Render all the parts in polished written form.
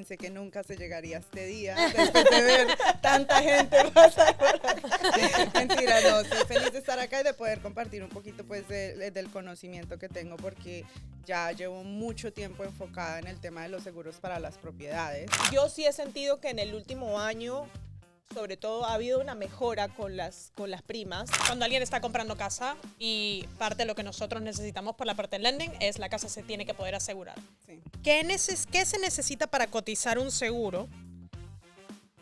Pensé que nunca se llegaría a este día después de ver tanta gente pasar por acá. Mentira, no, estoy feliz de estar acá y de poder compartir un poquito pues del conocimiento que tengo, porque ya llevo mucho tiempo enfocada en el tema de los seguros para las propiedades. Yo sí he sentido que en el último año, sobre todo, ha habido una mejora con las primas. Cuando alguien está comprando casa y parte de lo que nosotros necesitamos por la parte del lending es la casa se tiene que poder asegurar. Sí. ¿Qué se necesita para cotizar un seguro?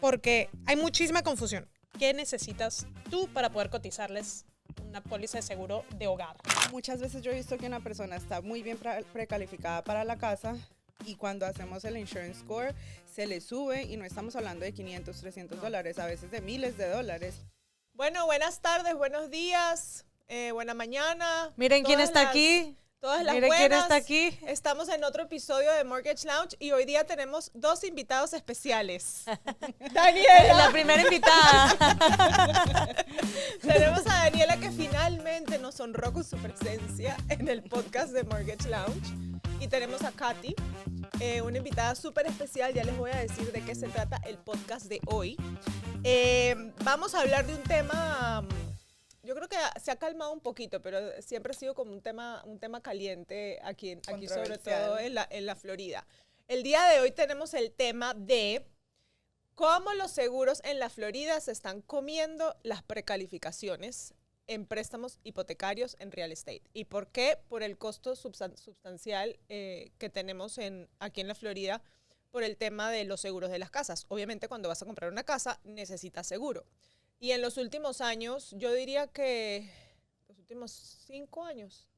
Porque hay muchísima confusión. ¿Qué necesitas tú para poder cotizarles una póliza de seguro de hogar? Muchas veces yo he visto que una persona está muy bien precalificada para la casa y cuando hacemos el insurance score se le sube y no estamos hablando de 500, 300 dólares, a veces de miles de dólares. Bueno, buenas tardes, buenos días, buena mañana. Miren quién está aquí. Todas las Miren buenas. quién está aquí. Estamos en otro episodio de Mortgage Lounge y hoy día tenemos dos invitados especiales. Daniela. La primera invitada. Tenemos a Daniela que finalmente nos honró con su presencia en el podcast de Mortgage Lounge. Y tenemos a Katy, una invitada súper especial. Ya les voy a decir de qué se trata el podcast de hoy. Vamos a hablar de un tema, yo creo que se ha calmado un poquito, pero siempre ha sido como un tema caliente aquí sobre todo en la Florida. El día de hoy tenemos el tema de cómo los seguros en la Florida se están comiendo las precalificaciones en préstamos hipotecarios en real estate. ¿Y por qué? Por el costo sustancial que tenemos aquí en la Florida por el tema de los seguros de las casas. Obviamente cuando vas a comprar una casa necesitas seguro. Y en los últimos años, yo diría que los últimos 5 años.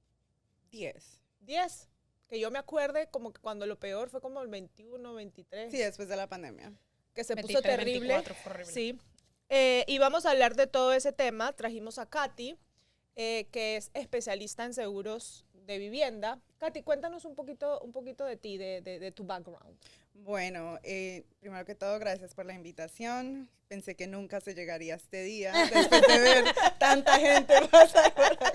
10. 10. Que yo me acuerde como que cuando lo peor fue como el 21, 23. Sí, después de la pandemia. Que se 23, puso terrible. 24, fue horrible. Sí. Y vamos a hablar de todo ese tema. Trajimos a Katy, que es especialista en seguros de vivienda. Katy, cuéntanos un poquito de ti, de tu background. Bueno, primero que todo, gracias por la invitación. Pensé que nunca se llegaría a este día después de ver tanta gente pasar por acá.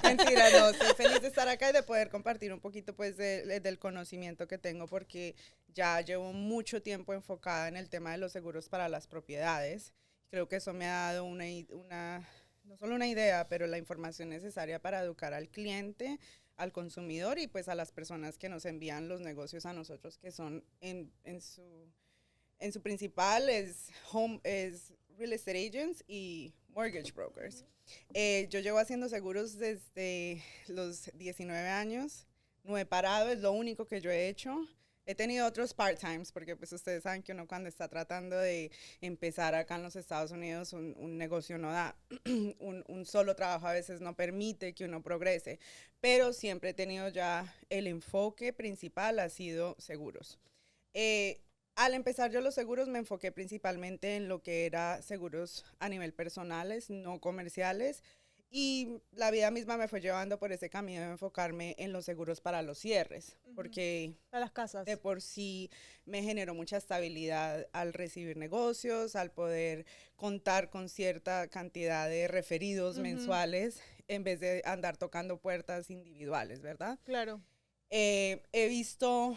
Mentira, no, estoy feliz de estar acá y de poder compartir un poquito pues del conocimiento que tengo, porque ya llevo mucho tiempo enfocada en el tema de los seguros para las propiedades. Creo que eso me ha dado no solo una idea, pero la información necesaria para educar al cliente, al consumidor y pues a las personas que nos envían los negocios a nosotros, que son en su principal es real estate agents y mortgage brokers. Yo llevo haciendo seguros desde los 19 años, no he parado, es lo único que yo he hecho. He tenido otros part-times, porque pues ustedes saben que uno cuando está tratando de empezar acá en los Estados Unidos, un negocio no da, un solo trabajo a veces no permite que uno progrese, pero siempre he tenido ya el enfoque principal ha sido seguros. Al empezar yo los seguros me enfoqué principalmente en lo que era seguros a nivel personales, no comerciales, y la vida misma me fue llevando por ese camino de enfocarme en los seguros para los cierres, porque A las casas. de por sí me generó mucha estabilidad al recibir negocios, al poder contar con cierta cantidad de referidos mensuales en vez de andar tocando puertas individuales, ¿verdad? Claro. He visto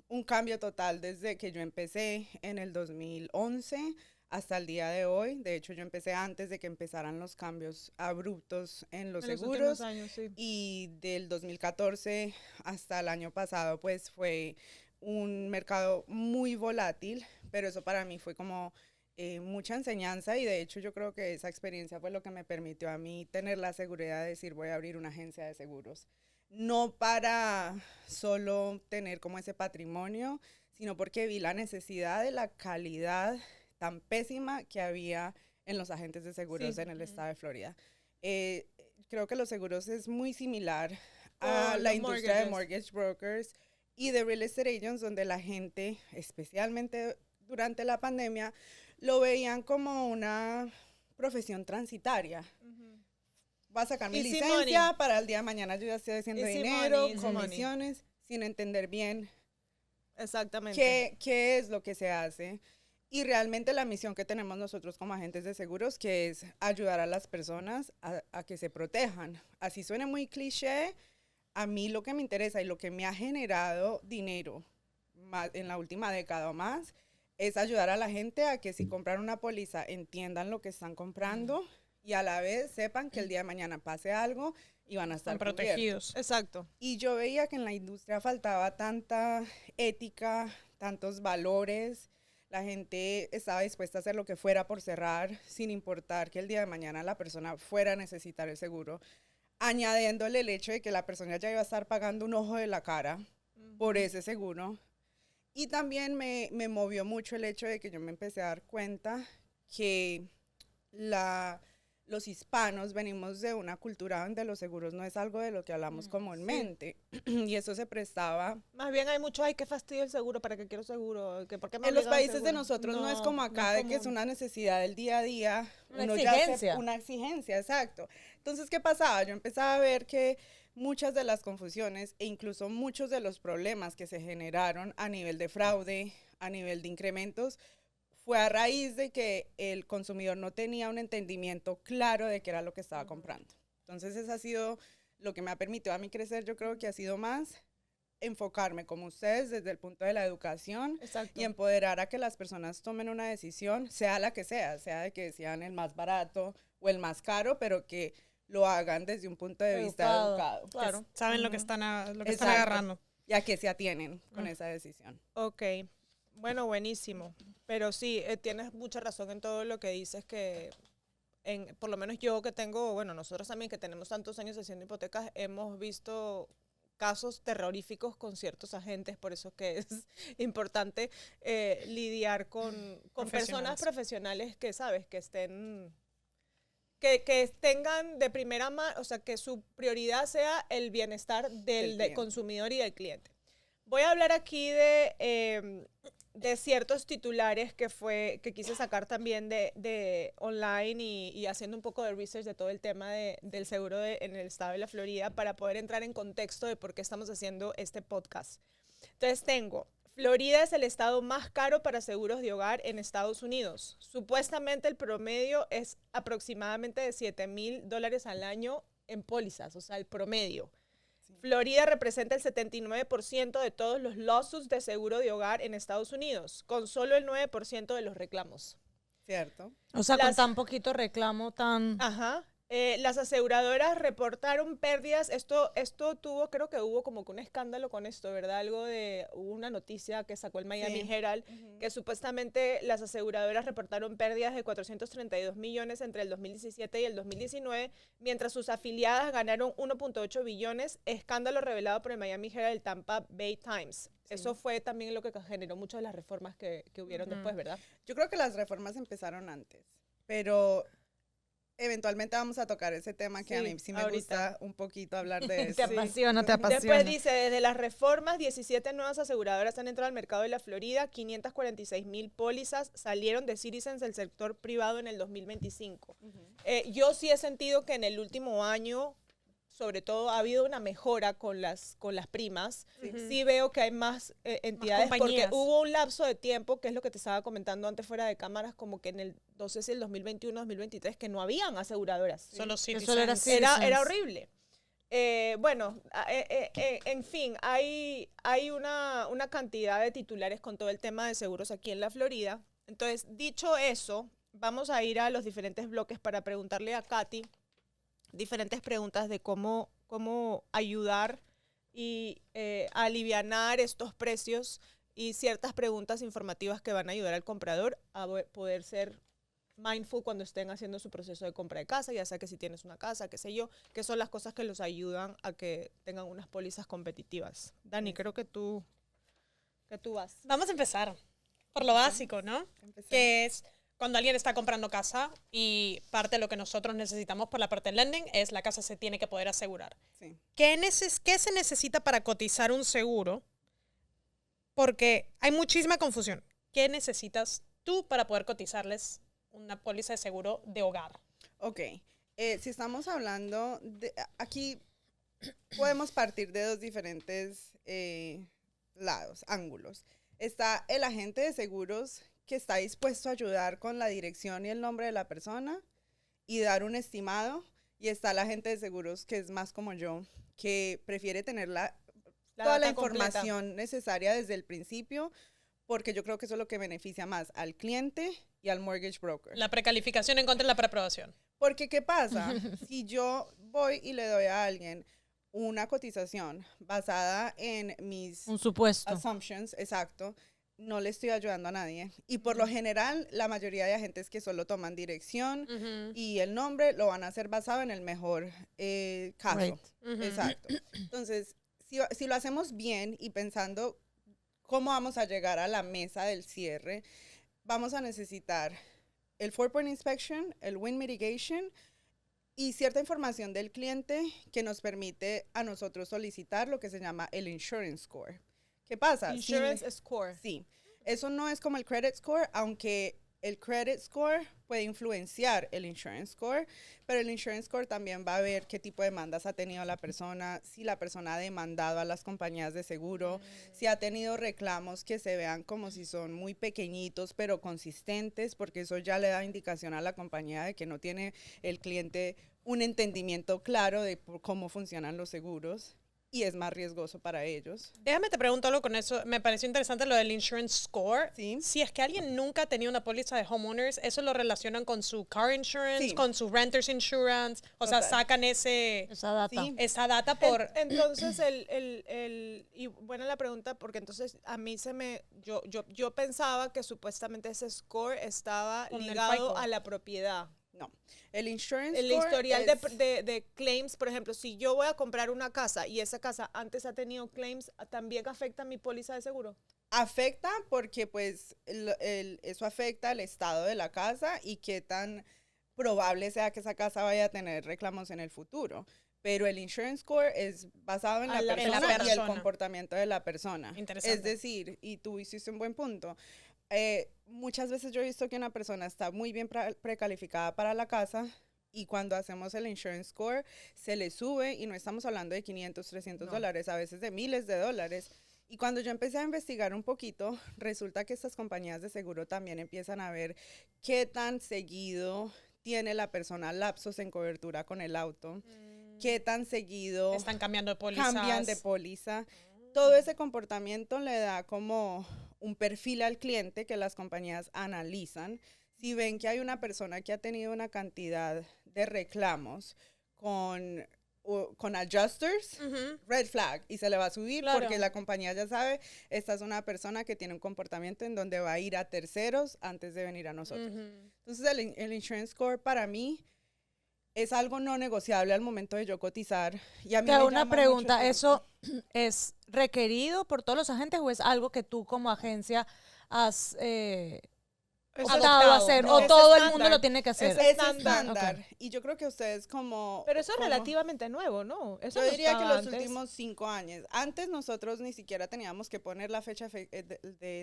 un cambio total desde que yo empecé en el 2011 hasta el día de hoy. De hecho, yo empecé antes de que empezaran los cambios abruptos en los seguros. Años, sí. Y del 2014 hasta el año pasado, pues fue un mercado muy volátil, pero eso para mí fue como mucha enseñanza y de hecho yo creo que esa experiencia fue lo que me permitió a mí tener la seguridad de decir voy a abrir una agencia de seguros. No para solo tener como ese patrimonio, sino porque vi la necesidad de la calidad tan pésima que había en los agentes de seguros en el estado de Florida. Creo que los seguros es muy similar a la industria de mortgage brokers y de real estate agents, donde la gente, especialmente durante la pandemia, lo veían como una profesión transitaria. Va a sacar mi licencia para el día de mañana yo ya estoy haciendo dinero, comisiones, sin entender bien exactamente qué es lo que se hace. Y realmente la misión que tenemos nosotros como agentes de seguros, que es ayudar a las personas a que se protejan. Así suena muy cliché, a mí lo que me interesa y lo que me ha generado dinero en la última década o más, es ayudar a la gente a que si compran una póliza entiendan lo que están comprando y a la vez sepan que el día de mañana pase algo y van a estar Están protegidos. Exacto. Y yo veía que en la industria faltaba tanta ética, tantos valores. La gente estaba dispuesta a hacer lo que fuera por cerrar, sin importar que el día de mañana la persona fuera a necesitar el seguro, añadiéndole el hecho de que la persona ya iba a estar pagando un ojo de la cara por ese seguro. Y también me movió mucho el hecho de que yo me empecé a dar cuenta que los hispanos venimos de una cultura donde los seguros no es algo de lo que hablamos comúnmente. Y eso se prestaba. Más bien hay mucho, ay, qué fastidio el seguro, ¿para qué quiero seguro? ¿Por qué me En los obligan al países de seguro? nosotros no es como acá, no es de que es común. una necesidad del día a día. Una Uno exigencia. una exigencia, exacto. Entonces, ¿qué pasaba? Yo empezaba a ver que muchas de las confusiones e incluso muchos de los problemas que se generaron a nivel de fraude, a nivel de incrementos, fue a raíz de que el consumidor no tenía un entendimiento claro de qué era lo que estaba comprando. Entonces, eso ha sido lo que me ha permitido a mí crecer. Yo creo que ha sido más enfocarme como ustedes desde el punto de la educación Exacto. y empoderar a que las personas tomen una decisión, sea la que sea de que sean el más barato o el más caro, pero que lo hagan desde un punto de vista educado. Claro. Saben lo que están, lo que están Exacto. agarrando. Y a que se atienen con esa decisión. Ok, bueno, buenísimo. Pero sí, tienes mucha razón en todo lo que dices que, por lo menos yo que tengo, bueno, nosotros también que tenemos tantos años haciendo hipotecas, hemos visto casos terroríficos con ciertos agentes, por eso que es importante lidiar con personas profesionales que, sabes, que estén... Que tengan de primera mano, o sea, que su prioridad sea el bienestar del consumidor y del cliente. Voy a hablar aquí de ciertos titulares que quise sacar también de online y haciendo un poco de research de todo el tema del seguro en el estado de la Florida para poder entrar en contexto de por qué estamos haciendo este podcast. Entonces tengo, Florida es el estado más caro para seguros de hogar en Estados Unidos. Supuestamente el promedio es aproximadamente de $7,000 al año en pólizas, o sea, el promedio. Florida representa el 79% de todos los lawsuits de seguro de hogar en Estados Unidos, con solo el 9% de los reclamos. ¿Cierto? O sea, con tan poquito reclamo, tan... Ajá. Las aseguradoras reportaron pérdidas. Esto tuvo, creo que hubo como que un escándalo con esto, ¿verdad? Hubo una noticia que sacó el Miami Herald, que supuestamente las aseguradoras reportaron pérdidas de 432 millones entre el 2017 y el 2019, mientras sus afiliadas ganaron 1.8 billones, escándalo revelado por el Miami Herald y el Tampa Bay Times. Sí. Eso fue también lo que generó muchas de las reformas que hubieron después, ¿verdad? Yo creo que las reformas empezaron antes, pero... eventualmente vamos a tocar ese tema que a mí sí me gusta un poquito hablar de eso. Te apasiona, te apasiona. Después dice, desde las reformas, 17 nuevas aseguradoras han entrado al mercado de la Florida, 546,000 pólizas salieron de Citizens del sector privado en el 2025. Yo sí he sentido que en el último año, sobre todo, ha habido una mejora con las primas. Sí veo que hay más entidades, más porque hubo un lapso de tiempo, que es lo que te estaba comentando antes fuera de cámaras, como que en el, no sé si el 2021, 2023, que no habían aseguradoras. Solo Citizens. Solo era Citizens. Era horrible. Bueno, en fin, hay una cantidad de titulares con todo el tema de seguros aquí en la Florida. Entonces, dicho eso, vamos a ir a los diferentes bloques para preguntarle a Katy diferentes preguntas de cómo ayudar y alivianar estos precios y ciertas preguntas informativas que van a ayudar al comprador a poder ser mindful cuando estén haciendo su proceso de compra de casa, ya sea que si tienes una casa, qué sé yo, que son las cosas que los ayudan a que tengan unas pólizas competitivas. Dani, creo que tú vas. Vamos a empezar por lo básico, ¿no? Que es cuando alguien está comprando casa y parte de lo que nosotros necesitamos por la parte del lending es la casa se tiene que poder asegurar. Sí. ¿Qué se necesita para cotizar un seguro? Porque hay muchísima confusión. ¿Qué necesitas tú para poder cotizarles una póliza de seguro de hogar? Ok, si estamos hablando de, aquí podemos partir de dos diferentes lados, ángulos. Está el agente de seguros que está dispuesto a ayudar con la dirección y el nombre de la persona y dar un estimado, y está el agente de seguros que es más como yo, que prefiere tener toda la data completa. información necesaria desde el principio, porque yo creo que eso es lo que beneficia más al cliente y al mortgage broker. La precalificación en contra de la preaprobación. Porque, ¿qué pasa? Si yo voy y le doy a alguien una cotización basada en mis Un supuesto. assumptions, exacto, no le estoy ayudando a nadie. Y por lo general, la mayoría de agentes que solo toman dirección y el nombre lo van a hacer basado en el mejor caso. Right. Exacto. Entonces, si lo hacemos bien y pensando cómo vamos a llegar a la mesa del cierre, vamos a necesitar el 4-point inspection, el wind mitigation y cierta información del cliente que nos permite a nosotros solicitar lo que se llama el insurance score. ¿Qué pasa? Insurance score. Sí, eso no es como el credit score, aunque el credit score puede influenciar el insurance score, pero el insurance score también va a ver qué tipo de demandas ha tenido la persona, si la persona ha demandado a las compañías de seguro, si ha tenido reclamos que se vean como si son muy pequeñitos pero consistentes, porque eso ya le da indicación a la compañía de que no tiene el cliente un entendimiento claro de cómo funcionan los seguros. Y es más riesgoso para ellos. Déjame te pregunto algo con eso. Me pareció interesante lo del insurance score. Sí. Si es que alguien nunca ha tenido una póliza de homeowners, ¿eso lo relacionan con su car insurance, Sí. con su renter's insurance? O sea, Total. sacan Esa data. Sí. esa data por... Entonces, y buena la pregunta, porque entonces a mí yo pensaba que supuestamente ese score estaba Con el ligado FICO. a la propiedad. No, el insurance El score historial es- de claims, por ejemplo, si yo voy a comprar una casa y esa casa antes ha tenido claims, ¿también afecta mi póliza de seguro? afecta porque pues eso afecta el estado de la casa y qué tan probable sea que esa casa vaya a tener reclamos en el futuro. Pero el insurance score es basado en A la la persona y el persona. comportamiento de la persona. Interesante. Es decir, y tú hiciste un buen punto, muchas veces yo he visto que una persona está muy bien precalificada para la casa y cuando hacemos el insurance score se le sube y no estamos hablando de 500, 300 dólares, a veces de miles de dólares. Y cuando yo empecé a investigar un poquito, resulta que estas compañías de seguro también empiezan a ver qué tan seguido tiene la persona lapsos en cobertura con el auto, qué tan seguido Están cambiando de pólizas. cambian de póliza. Todo ese comportamiento le da como un perfil al cliente que las compañías analizan. Si ven que hay una persona que ha tenido una cantidad de reclamos con adjusters, red flag, y se le va a subir Claro. porque la compañía ya sabe, esta es una persona que tiene un comportamiento en donde va a ir a terceros antes de venir a nosotros. Entonces el insurance score para mí es algo no negociable al momento de yo cotizar. Y a mí Te me hago una llama pregunta, mucho ¿eso es requerido por todos los agentes o es algo que tú como agencia has optado a hacer No, o es todo el estándar. mundo lo tiene que hacer? Es es estándar. estándar. Y yo creo que ustedes como... Pero eso es como- relativamente nuevo, ¿no? Eso Yo no diría que estaba los antes. últimos 5 años. Antes nosotros ni siquiera teníamos que poner la fecha de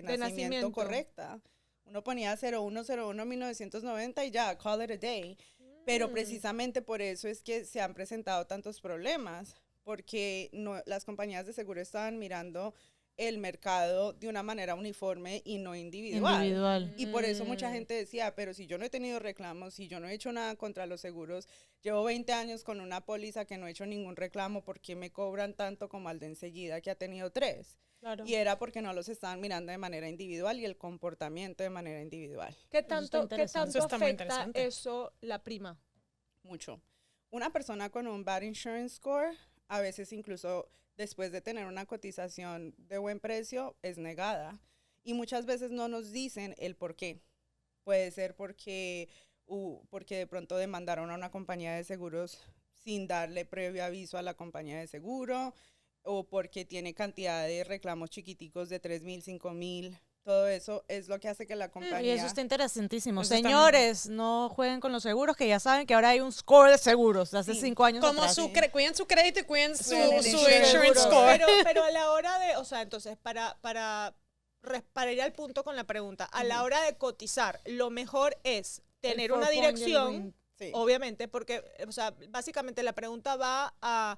nacimiento nacimiento. correcta. Uno ponía 01/01/1990 y ya, call it a day. Pero precisamente por eso es que se han presentado tantos problemas, porque las compañías de seguro estaban mirando el mercado de una manera uniforme y no individual. Individual. Y por eso mucha gente decía, pero si yo no he tenido reclamos, si yo no he hecho nada contra los seguros, llevo 20 años con una póliza que no he hecho ningún reclamo, ¿por qué me cobran tanto como al de enseguida que ha tenido 3? Claro. Y era porque no los estaban mirando de manera individual y el comportamiento de manera individual. ¿Qué está tanto, interesante. Eso está muy afecta interesante. eso la prima? Mucho. Una persona con un bad insurance score, a veces incluso después de tener una cotización de buen precio, es negada. Y muchas veces no nos dicen el por qué. Puede ser porque de pronto demandaron a una compañía de seguros sin darle previo aviso a la compañía de seguro, o porque tiene cantidad de reclamos chiquiticos de 3,000, 5,000. Todo eso es lo que hace que la compañía... Y eso está interesantísimo. Eso está Señores, no jueguen con los seguros, que ya saben que ahora hay un score de seguros de hace Sí. 5 años Como atrás. cuiden su crédito y cuiden su Cuiden el insurance seguro. score. Pero a la hora de, o sea, entonces, para ir al punto con la pregunta, a la hora de cotizar, lo mejor es tener una dirección, Sí. obviamente, porque, o sea, básicamente la pregunta va a...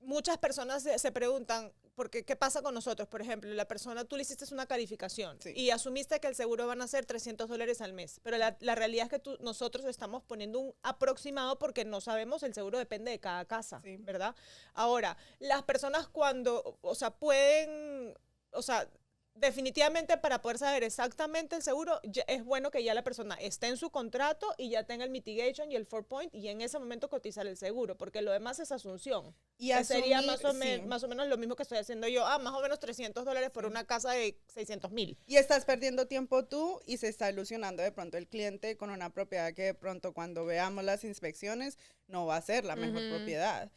Muchas personas se preguntan, porque ¿qué pasa con nosotros? Por ejemplo, la persona, tú le hiciste una calificación Sí. y asumiste que el seguro van a ser $300 al mes, pero la realidad es que nosotros estamos poniendo un aproximado porque no sabemos, el seguro depende de cada casa, Sí. ¿verdad? Ahora, las personas cuando, o sea, pueden, o sea, definitivamente para poder saber exactamente el seguro, es bueno que ya la persona esté en su contrato y ya tenga el mitigation y el 4-point y en ese momento cotizar el seguro, porque lo demás es asunción. Y Que sería asumir, sí. más o menos lo mismo que estoy haciendo yo. Más o menos $300 por una casa de 600,000. Y estás perdiendo tiempo tú y se está ilusionando de pronto el cliente con una propiedad que de pronto cuando veamos las inspecciones no va a ser la mejor propiedad.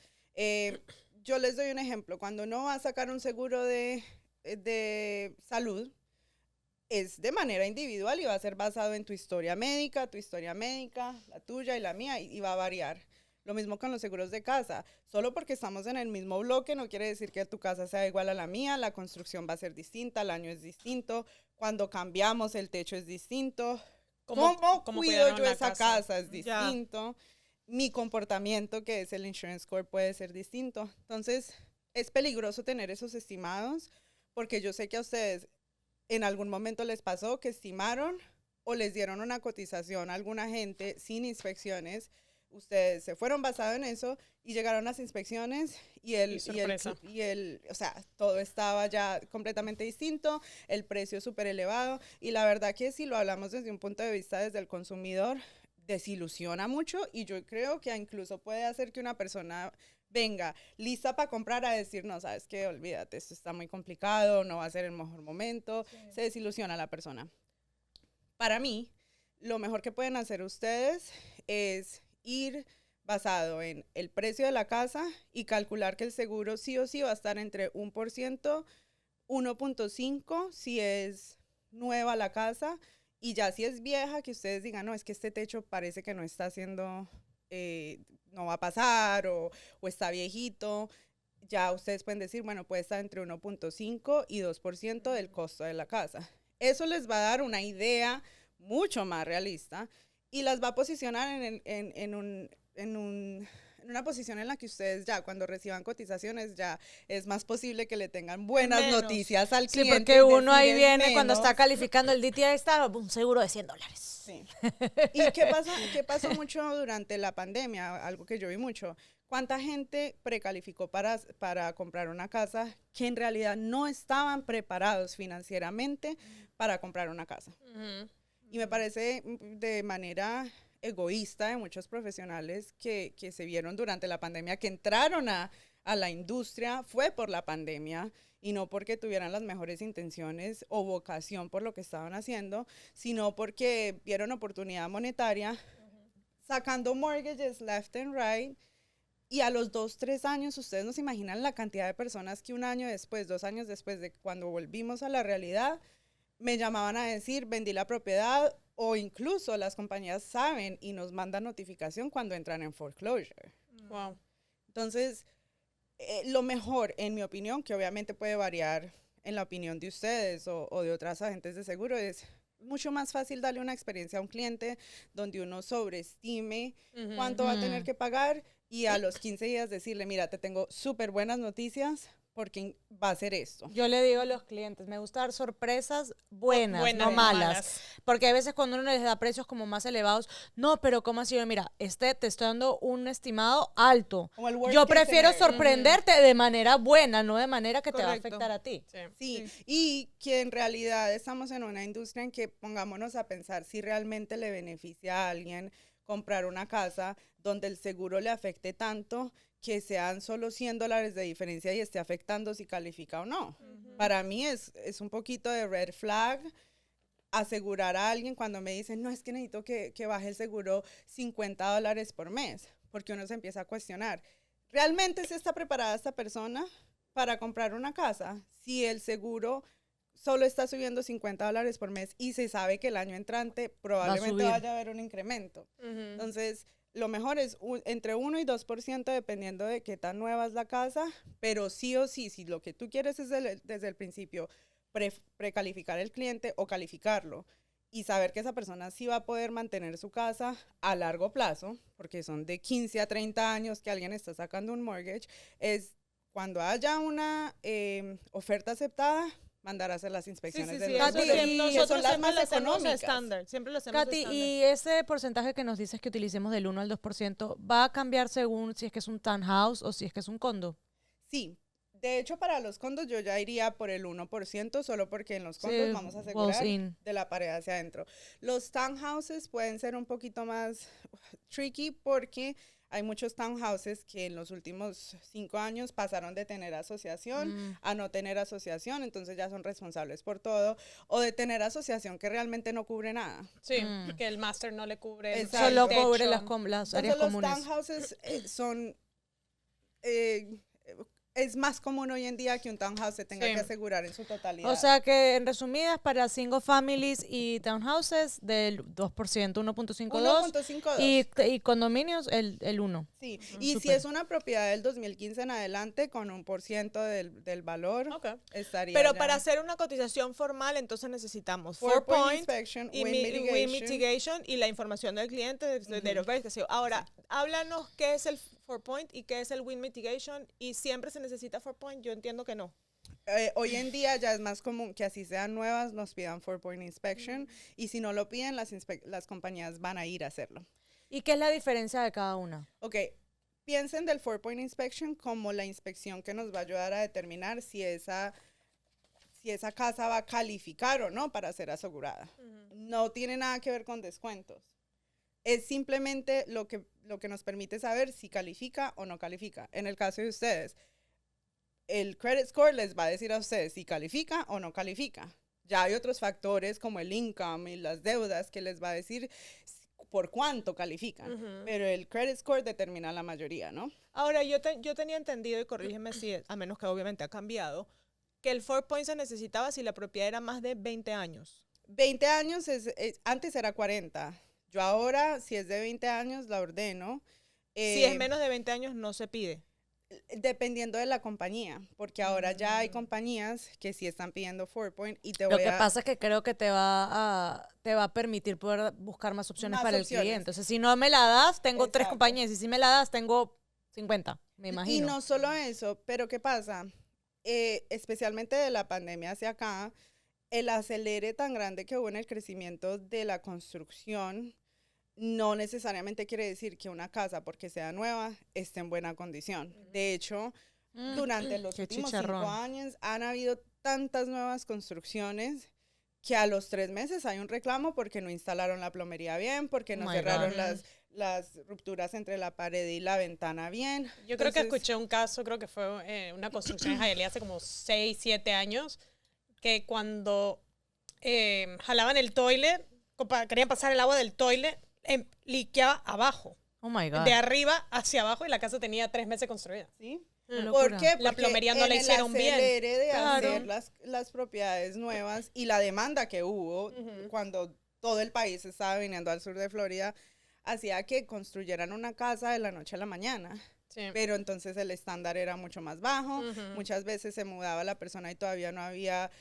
Yo les doy un ejemplo. Cuando uno va a sacar un seguro de salud, es de manera individual y va a ser basado en tu historia médica, la tuya y la mía, y va a variar. Lo mismo con los seguros de casa. Solo porque estamos en el mismo bloque no quiere decir que tu casa sea igual a la mía, la construcción va a ser distinta, el año es distinto, cuando cambiamos el techo es distinto. ¿Cómo cuido yo esa casa? Es distinto. Mi comportamiento, que es el insurance score, puede ser distinto. Entonces, es peligroso tener esos estimados porque yo sé que a ustedes en algún momento les pasó que estimaron o les dieron una cotización a alguna gente sin inspecciones. Ustedes se fueron basados en eso y llegaron las inspecciones o sea, todo estaba ya completamente distinto, el precio súper elevado y la verdad que si lo hablamos desde un punto de vista desde el consumidor, desilusiona mucho y yo creo que incluso puede hacer que una persona venga lista para comprar a decir, no, sabes qué, olvídate, esto está muy complicado, no va a ser el mejor momento, se desilusiona la persona. Para mí, lo mejor que pueden hacer ustedes es ir basado en el precio de la casa y calcular que el seguro sí o sí va a estar entre 1%, 1.5% si es nueva la casa y ya si es vieja que ustedes digan, no, es que este techo parece que no está haciendo, no va a pasar o está viejito, ya ustedes pueden decir, bueno, puede estar entre 1.5 y 2% del costo de la casa. Eso les va a dar una idea mucho más realista y las va a posicionar en una posición en la que ustedes ya cuando reciban cotizaciones ya es más posible que le tengan buenas noticias al cliente. Sí, porque uno ahí viene cuando está calificando el DTI, está un seguro de $100. Sí. ¿Y qué pasó mucho durante la pandemia? Algo que yo vi mucho. ¿Cuánta gente precalificó para comprar una casa que en realidad no estaban preparados financieramente para comprar una casa? Y me parece de manera egoísta de muchos profesionales que se vieron durante la pandemia, que entraron a la industria, fue por la pandemia y no porque tuvieran las mejores intenciones o vocación por lo que estaban haciendo, sino porque vieron oportunidad monetaria, sacando mortgages left and right, y a los 2-3 años, ustedes no se imaginan la cantidad de personas que un año después, 2 años después de cuando volvimos a la realidad, me llamaban a decir, vendí la propiedad, o incluso las compañías saben y nos mandan notificación cuando entran en foreclosure. Wow. Entonces, lo mejor, en mi opinión, que obviamente puede variar en la opinión de ustedes o de otras agentes de seguro, es mucho más fácil darle una experiencia a un cliente donde uno sobreestime cuánto va a tener que pagar y a los 15 días decirle, mira, te tengo súper buenas noticias porque va a ser esto. Yo le digo a los clientes, me gusta dar sorpresas buenas, no malas. Porque a veces cuando uno les da precios como más elevados, no, pero ¿cómo así? Mira, te estoy dando un estimado alto. Yo prefiero sorprenderte de manera buena, no de manera que te va a afectar a ti. Sí, y que en realidad estamos en una industria en que pongámonos a pensar si realmente le beneficia a alguien comprar una casa donde el seguro le afecte tanto que sean solo $100 de diferencia y esté afectando si califica o no. Para mí es un poquito de red flag asegurar a alguien cuando me dicen, no, es que necesito que baje el seguro $50 por mes, porque uno se empieza a cuestionar, ¿realmente se está preparada esta persona para comprar una casa? Si el seguro solo está subiendo $50 por mes y se sabe que el año entrante probablemente vaya a haber un incremento. Entonces, lo mejor es entre 1 y 2% dependiendo de qué tan nueva es la casa, pero sí o sí, si lo que tú quieres es desde el principio precalificar el cliente o calificarlo y saber que esa persona sí va a poder mantener su casa a largo plazo, porque son de 15 a 30 años que alguien está sacando un mortgage, es cuando haya una oferta aceptada, mandar a hacer las inspecciones de los Nosotros son las siempre más lo hacemos económicas. estándar. Siempre lo hacemos Katy, estándar. y ese porcentaje que nos dices que utilicemos del 1 al 2%, ¿va a cambiar según si es que es un townhouse o si es que es un condo? Sí. De hecho, para los condos yo ya iría por el 1%, solo porque en los condos vamos a asegurar de la pared hacia adentro. Los townhouses pueden ser un poquito más tricky porque hay muchos townhouses que en los últimos 5 años pasaron de tener asociación a no tener asociación, entonces ya son responsables por todo, o de tener asociación que realmente no cubre nada. Sí, que el master no le cubre el solo techo. cubre las áreas comunes. Los townhouses son... es más común hoy en día que un townhouse se tenga que asegurar en su totalidad. O sea que, en resumidas, para single families y townhouses, del 2%, 1.52%, y condominios, el 1%. Sí, y si es una propiedad del 2015 en adelante, con 1% del valor, estaría Pero ya. para hacer una cotización formal, entonces necesitamos 4-point inspection, y wind mitigation y la información del cliente de los verificación. Ahora, háblanos qué es el 4-point y qué es el wind mitigation, y siempre se necesita 4-point. Yo entiendo que no. Hoy en día ya es más común que así sean nuevas nos pidan 4-point inspection, y si no lo piden, las compañías van a ir a hacerlo. ¿Y qué es la diferencia de cada una? Ok, piensen del 4-point inspection como la inspección que nos va a ayudar a determinar si esa casa va a calificar o no para ser asegurada. No tiene nada que ver con descuentos. Es simplemente lo que nos permite saber si califica o no califica. En el caso de ustedes, el credit score les va a decir a ustedes si califica o no califica. Ya hay otros factores como el income y las deudas que les va a decir por cuánto califican. Pero el credit score determina la mayoría, ¿no? Ahora, yo tenía entendido, y corrígeme si, a menos que obviamente ha cambiado, que el 4-point se necesitaba si la propiedad era más de 20 años. 20 años, antes era 40. Yo ahora, si es de 20 años, la ordeno. Si es menos de 20 años, no se pide. Dependiendo de la compañía, porque ahora ya hay compañías que sí están pidiendo 4-point y Lo que pasa es que creo que te va a permitir poder buscar más opciones para el cliente. Entonces, si no me la das, tengo 3 compañías, y si me la das, tengo 50, me imagino. Y no solo eso, pero ¿qué pasa? Especialmente de la pandemia hacia acá, el acelere tan grande que hubo en el crecimiento de la construcción no necesariamente quiere decir que una casa, porque sea nueva, esté en buena condición. De hecho, durante los últimos 5 años han habido tantas nuevas construcciones que a los 3 meses hay un reclamo porque no instalaron la plomería bien, porque no cerraron las rupturas entre la pared y la ventana bien. Yo creo que escuché un caso, creo que fue una construcción en Hialeah hace como 6, 7 años, que cuando jalaban el toilet, querían pasar el agua del toilet, liqueaba abajo. Oh my God. De arriba hacia abajo, y la casa tenía 3 meses construida. ¿Sí? ¿Por qué? Porque la plomería no la hicieron bien. En el acelere de hacer las propiedades nuevas y la demanda que hubo cuando todo el país estaba viniendo al sur de Florida, hacía que construyeran una casa de la noche a la mañana. Sí. Pero entonces el estándar era mucho más bajo. Muchas veces se mudaba la persona y todavía no había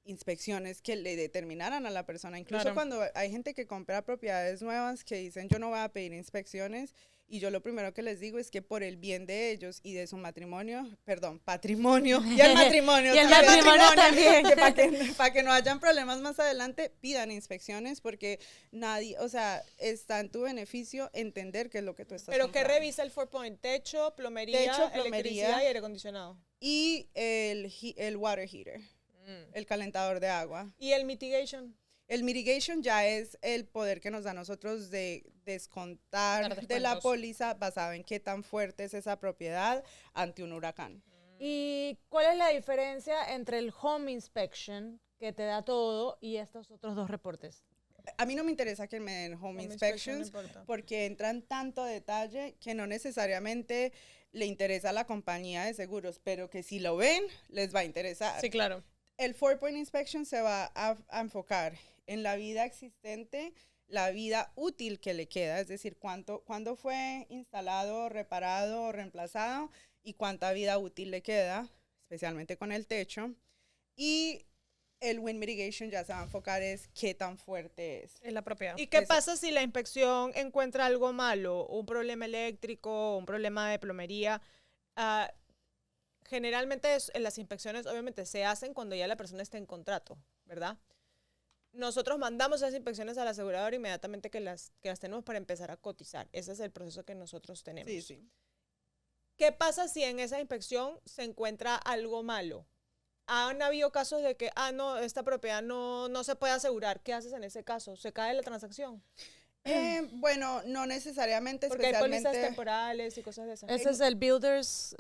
inspecciones que le determinaran a la persona. Incluso cuando hay gente que compra propiedades nuevas que dicen yo no voy a pedir inspecciones, y yo lo primero que les digo es que por el bien de ellos y de su patrimonio y el matrimonio también, que para que no hayan problemas más adelante, pidan inspecciones, porque nadie, o sea, está en tu beneficio entender qué es lo que tú estás Pero comprando. ¿qué revisa el 4-point? Techo, plomería, electricidad y aire acondicionado. Y el water heater, el calentador de agua. ¿Y el mitigation? El mitigation ya es el poder que nos da a nosotros de descontar de la póliza basado en qué tan fuerte es esa propiedad ante un huracán. ¿Y cuál es la diferencia entre el home inspection, que te da todo, y estos otros 2 reportes? A mí no me interesa que me den home inspections porque entran tanto detalle que no necesariamente le interesa a la compañía de seguros, pero que si lo ven, les va a interesar. Sí, claro. El 4-point inspection se va a enfocar en la vida existente, la vida útil que le queda, es decir, cuándo fue instalado, reparado, reemplazado, y cuánta vida útil le queda, especialmente con el techo. Y el wind mitigation ya se va a enfocar es qué tan fuerte es. Es la propiedad. ¿Y qué pasa si la inspección encuentra algo malo, un problema eléctrico, un problema de plomería? generalmente las inspecciones obviamente se hacen cuando ya la persona está en contrato, ¿verdad? Nosotros mandamos esas inspecciones al asegurador inmediatamente que las tenemos para empezar a cotizar. Ese es el proceso que nosotros tenemos. Sí, sí. ¿Qué pasa si en esa inspección se encuentra algo malo? Han habido casos de que, no, esta propiedad no se puede asegurar. ¿Qué haces en ese caso? ¿Se cae la transacción? Bueno, no necesariamente, porque especialmente... hay pólizas temporales y cosas de esas. Ese es el Builders...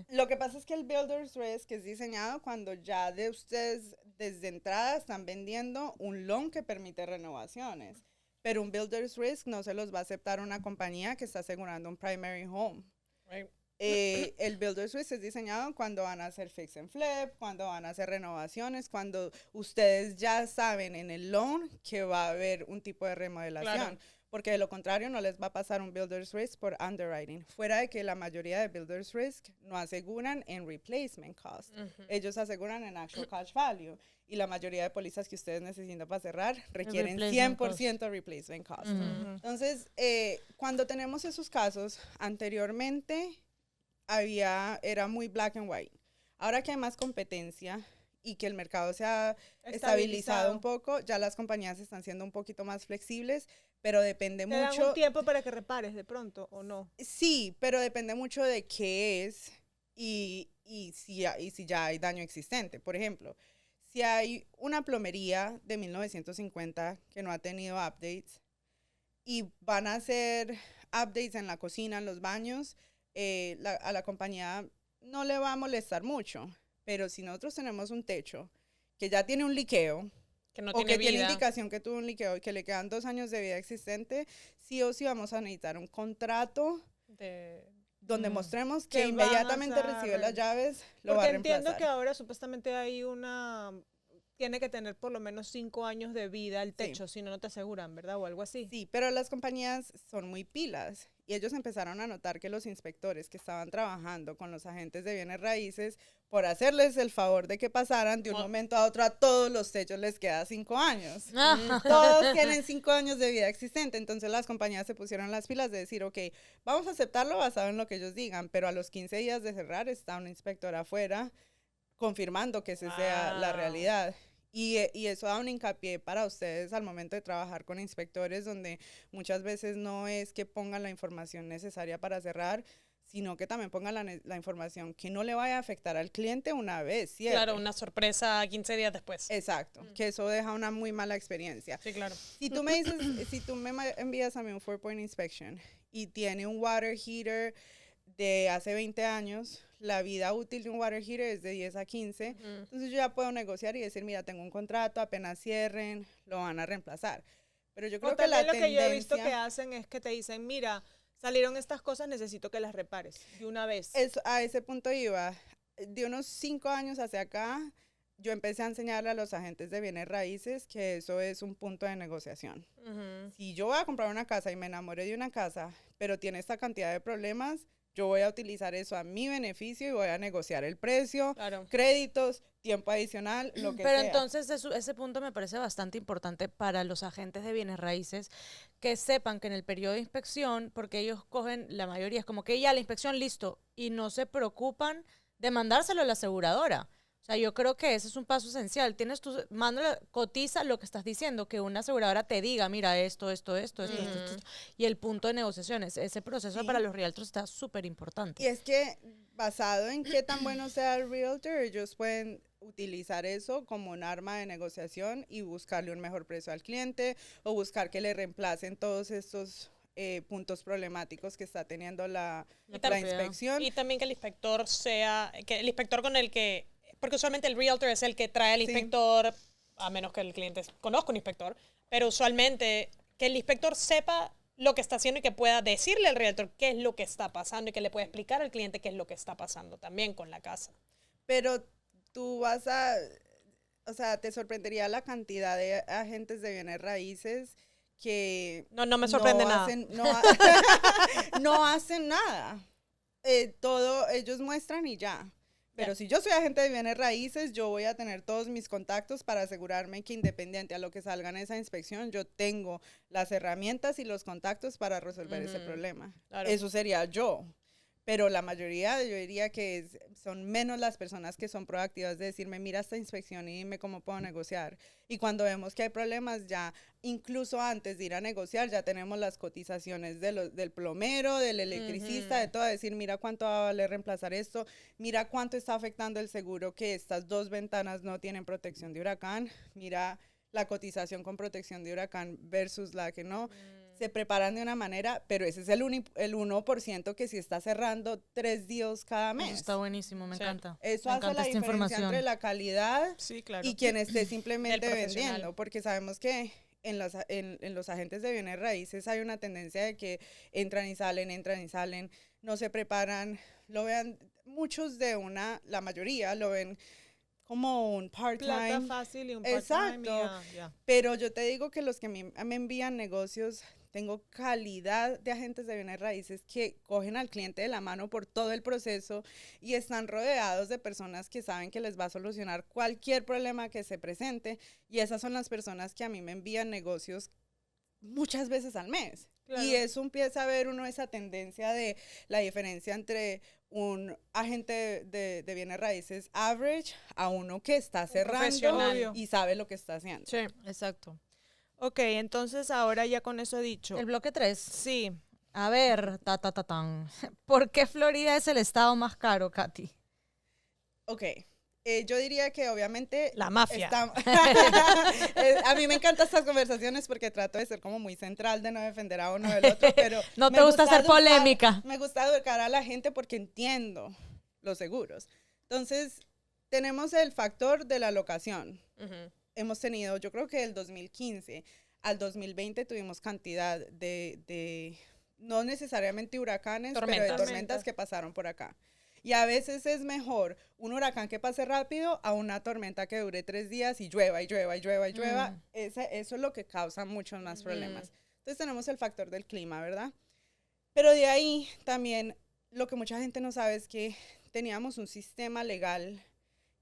Lo que pasa es que el Builders Risk es diseñado cuando ya de ustedes desde entrada están vendiendo un loan que permite renovaciones. Pero un Builders Risk no se los va a aceptar una compañía que está asegurando un primary home. Right. El Builders Risk es diseñado cuando van a hacer fix and flip, cuando van a hacer renovaciones, cuando ustedes ya saben en el loan que va a haber un tipo de remodelación. Claro. Porque de lo contrario no les va a pasar un Builder's Risk por underwriting. Fuera de que la mayoría de Builder's Risk no aseguran en replacement cost. Ellos aseguran en actual cash value. Y la mayoría de pólizas que ustedes necesitan para cerrar requieren 100% replacement cost. Entonces, cuando tenemos esos casos, anteriormente era muy black and white. Ahora que hay más competencia y que el mercado se ha estabilizado un poco, ya las compañías están siendo un poquito más flexibles, pero depende mucho. ¿Te dan un tiempo para que repares de pronto o no? Sí, pero depende mucho de qué es y si ya hay daño existente. Por ejemplo, si hay una plomería de 1950 que no ha tenido updates y van a hacer updates en la cocina, en los baños, a la compañía no le va a molestar mucho. Pero si nosotros tenemos un techo que ya tiene un liqueo, que no o tiene que vida. tiene indicación que tuvo un liqueo y que le quedan 2 años de vida existente, sí o sí vamos a necesitar un contrato donde mostremos que inmediatamente recibe las llaves, lo va a reemplazar. Porque entiendo que ahora supuestamente hay tiene que tener por lo menos 5 años de vida el techo, si no te aseguran, ¿verdad? O algo así. Sí, pero las compañías son muy pilas y ellos empezaron a notar que los inspectores que estaban trabajando con los agentes de bienes raíces, por hacerles el favor de que pasaran de un momento a otro, a todos los techos les queda 5 años. Todos tienen 5 años de vida existente, entonces las compañías se pusieron las pilas de decir, ok, vamos a aceptarlo basado en lo que ellos digan, pero a los 15 días de cerrar está un inspector afuera confirmando que esa sea la realidad. Y eso da un hincapié para ustedes al momento de trabajar con inspectores, donde muchas veces no es que pongan la información necesaria para cerrar, sino que también pongan la información que no le vaya a afectar al cliente una vez cierre. Claro, una sorpresa 15 días después. Exacto, que eso deja una muy mala experiencia. Sí, claro. Si tú me envías a mí un 4-point inspection y tiene un water heater de hace 20 años, la vida útil de un water heater es de 10 a 15, entonces yo ya puedo negociar y decir, mira, tengo un contrato, apenas cierren, lo van a reemplazar. Pero yo creo que la tendencia... lo que yo he visto que hacen es que te dicen, mira, salieron estas cosas, necesito que las repares de una vez. A ese punto iba. De unos 5 años hacia acá, yo empecé a enseñarle a los agentes de bienes raíces que eso es un punto de negociación. Si yo voy a comprar una casa y me enamoré de una casa, pero tiene esta cantidad de problemas, yo voy a utilizar eso a mi beneficio y voy a negociar el precio, créditos, tiempo adicional, lo que sea. Pero entonces ese punto me parece bastante importante para los agentes de bienes raíces, que sepan que en el periodo de inspección, porque ellos cogen, la mayoría es como que ya la inspección listo, y no se preocupan de mandárselo a la aseguradora. O sea, yo creo que ese es un paso esencial. Cotiza lo que estás diciendo, que una aseguradora te diga, mira, esto. Y el punto de negociaciones. Ese proceso para los realtors está súper importante. Y es que, basado en qué tan bueno sea el realtor, ellos pueden utilizar eso como un arma de negociación y buscarle un mejor precio al cliente o buscar que le reemplacen todos estos puntos problemáticos que está teniendo la inspección. Y también que el inspector con el que... Porque usualmente el realtor es el que trae al inspector, a menos que el cliente conozca un inspector, pero usualmente que el inspector sepa lo que está haciendo y que pueda decirle al realtor qué es lo que está pasando y que le pueda explicar al cliente qué es lo que está pasando también con la casa. Pero tú te sorprendería la cantidad de agentes de bienes raíces que no me sorprende nada. No hacen nada. Ellos muestran y ya. Pero si yo soy agente de bienes raíces, yo voy a tener todos mis contactos para asegurarme que independiente a lo que salga en esa inspección, yo tengo las herramientas y los contactos para resolver ese problema. Claro. Eso sería yo. pero la mayoría, yo diría que son menos las personas que son proactivas de decirme, mira esta inspección y dime cómo puedo negociar. Y cuando vemos que hay problemas, ya incluso antes de ir a negociar, ya tenemos las cotizaciones del plomero, del electricista, de todo, decir, mira cuánto va a valer reemplazar esto, mira cuánto está afectando el seguro que estas 2 ventanas no tienen protección de huracán, mira la cotización con protección de huracán versus la que no. Se preparan de una manera, pero ese es el 1% que sí está cerrando 3 deals cada mes. Eso está buenísimo, me encanta. Eso me hace la diferencia entre la calidad y quien esté simplemente vendiendo, porque sabemos que en los agentes de bienes raíces hay una tendencia de que entran y salen, no se preparan, lo vean, muchos la mayoría lo ven como un part-time. Plata fácil y un part-time. Exacto. Pero yo te digo que los que me envían negocios, tengo calidad de agentes de bienes raíces que cogen al cliente de la mano por todo el proceso y están rodeados de personas que saben que les va a solucionar cualquier problema que se presente. Y esas son las personas que a mí me envían negocios muchas veces al mes. Claro. Y eso empieza a ver uno esa tendencia de la diferencia entre un agente de bienes raíces average a uno que está cerrando y sabe lo que está haciendo. Sí, exacto. Ok, entonces ahora ya con eso dicho. ¿El bloque 3? Sí. A ver, ¿por qué Florida es el estado más caro, Katy? Ok. Yo diría que obviamente... La mafia. A mí me encantan estas conversaciones porque trato de ser como muy central, de no defender a uno del otro, pero... No te gusta hacer polémica. Me gusta educar a la gente porque entiendo los seguros. Entonces, tenemos el factor de la locación. Hemos tenido, yo creo que del 2015 al 2020 tuvimos cantidad de no necesariamente huracanes, pero de tormentas que pasaron por acá. Y a veces es mejor un huracán que pase rápido a una tormenta que dure 3 días y llueva. Eso es lo que causa muchos más problemas. Entonces tenemos el factor del clima, ¿verdad? Pero de ahí también lo que mucha gente no sabe es que teníamos un sistema legal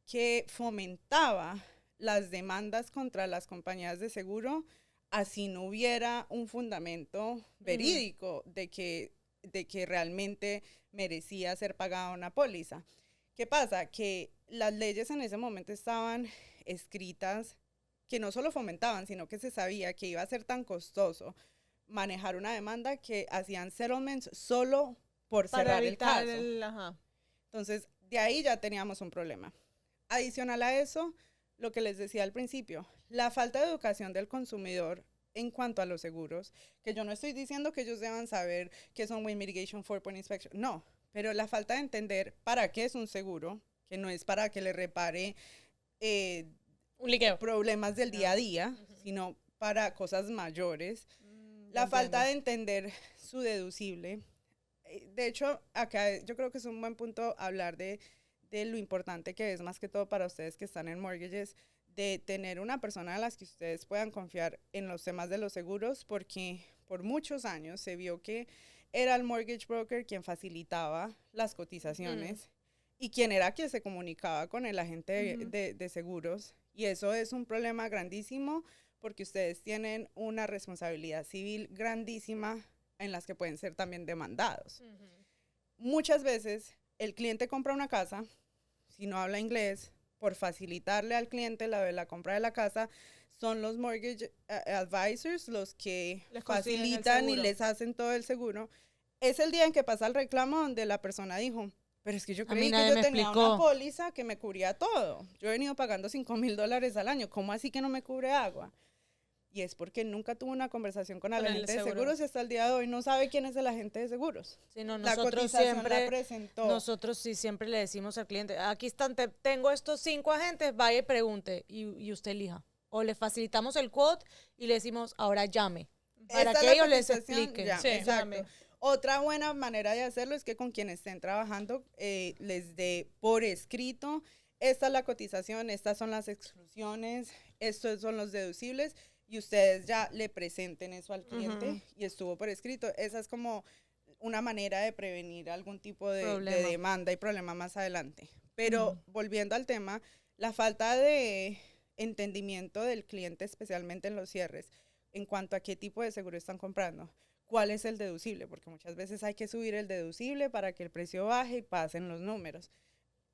que fomentaba las demandas contra las compañías de seguro, así no hubiera un fundamento verídico de que realmente merecía ser pagada una póliza. ¿Qué pasa? Que las leyes en ese momento estaban escritas que no solo fomentaban, sino que se sabía que iba a ser tan costoso manejar una demanda que hacían settlements solo por cerrar el caso. Entonces, de ahí ya teníamos un problema. Adicional a eso, lo que les decía al principio, la falta de educación del consumidor en cuanto a los seguros, que yo no estoy diciendo que ellos deban saber qué son Wind Mitigation 4-Point Inspection, no, pero la falta de entender para qué es un seguro, que no es para que le repare un liqueo, problemas del día a día, sino para cosas mayores, la falta de entender su deducible. De hecho, acá yo creo que es un buen punto hablar de lo importante que es, más que todo para ustedes que están en mortgages, de tener una persona a las que ustedes puedan confiar en los temas de los seguros, porque por muchos años se vio que era el mortgage broker quien facilitaba las cotizaciones y quien era quien se comunicaba con el agente de seguros. Y eso es un problema grandísimo porque ustedes tienen una responsabilidad civil grandísima en las que pueden ser también demandados. Muchas veces el cliente compra una casa, si no habla inglés, por facilitarle al cliente la compra de la casa, son los mortgage advisors los que facilitan y les hacen todo el seguro. Es el día en que pasa el reclamo donde la persona dijo, pero es que yo creí que yo tenía una póliza que me cubría todo. Yo he venido pagando $5,000 al año. ¿Cómo así que no me cubre agua? Y es porque nunca tuvo una conversación con el agente de seguros y hasta el día de hoy no sabe quién es el agente de seguros. Sí, no, nosotros sí siempre le decimos al cliente, aquí están, tengo estos 5 agentes, vaya y pregunte y usted elija. O le facilitamos el quote y le decimos, ahora llame, para que ellos les expliquen. Sí, exacto. Otra buena manera de hacerlo es que con quienes estén trabajando les dé por escrito, esta es la cotización, estas son las exclusiones, estos son los deducibles, y ustedes ya le presenten eso al cliente y estuvo por escrito. Esa es como una manera de prevenir algún tipo de demanda y problema más adelante. Pero volviendo al tema, la falta de entendimiento del cliente, especialmente en los cierres, en cuanto a qué tipo de seguro están comprando. ¿cuál es el deducible? Porque muchas veces hay que subir el deducible para que el precio baje y pasen los números.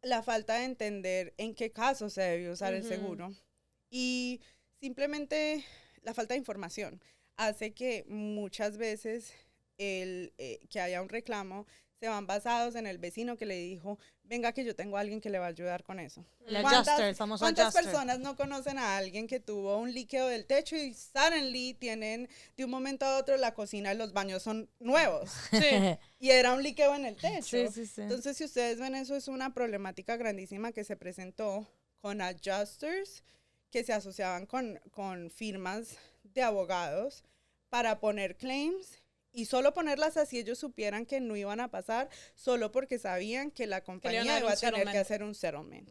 La falta de entender en qué caso se debe usar el seguro y simplemente la falta de información hace que muchas veces que haya un reclamo se van basados en el vecino que le dijo, venga que yo tengo a alguien que le va a ayudar con eso. ¿Cuántas personas no conocen a alguien que tuvo un líquido del techo y suddenly tienen de un momento a otro la cocina y los baños son nuevos? Sí. Y era un líquido en el techo. Sí. Entonces, si ustedes ven, eso es una problemática grandísima que se presentó con adjusters que se asociaban con firmas de abogados para poner claims y solo ponerlas así ellos supieran que no iban a pasar, solo porque sabían que la compañía iba a tener que hacer un settlement.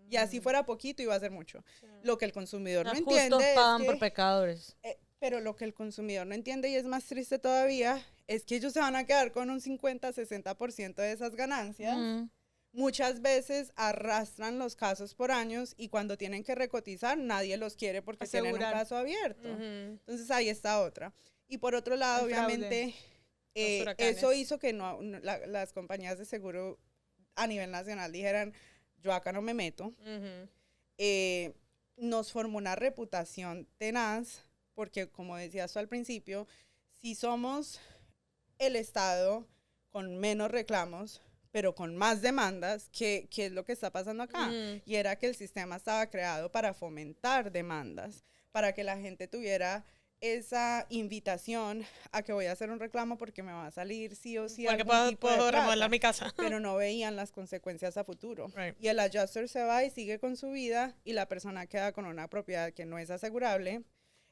Y así fuera poquito, iba a ser mucho. Lo que el consumidor no entiende pagan por pecadores. Pero lo que el consumidor no entiende, y es más triste todavía, es que ellos se van a quedar con un 50-60% de esas ganancias. Muchas veces arrastran los casos por años y cuando tienen que recotizar, nadie los quiere porque tienen un caso abierto. Entonces ahí está otra. Y por otro lado, obviamente, eso hizo que las compañías de seguro a nivel nacional dijeran, yo acá no me meto. Nos formó una reputación tenaz, porque como decías tú al principio, si somos el Estado con menos reclamos, pero con más demandas, ¿qué es lo que está pasando acá? Y era que el sistema estaba creado para fomentar demandas, para que la gente tuviera esa invitación a que voy a hacer un reclamo porque me va a salir sí o sí porque puedo remodelar mi casa. Pero no veían las consecuencias a futuro. Right. Y el adjuster se va y sigue con su vida y la persona queda con una propiedad que no es asegurable.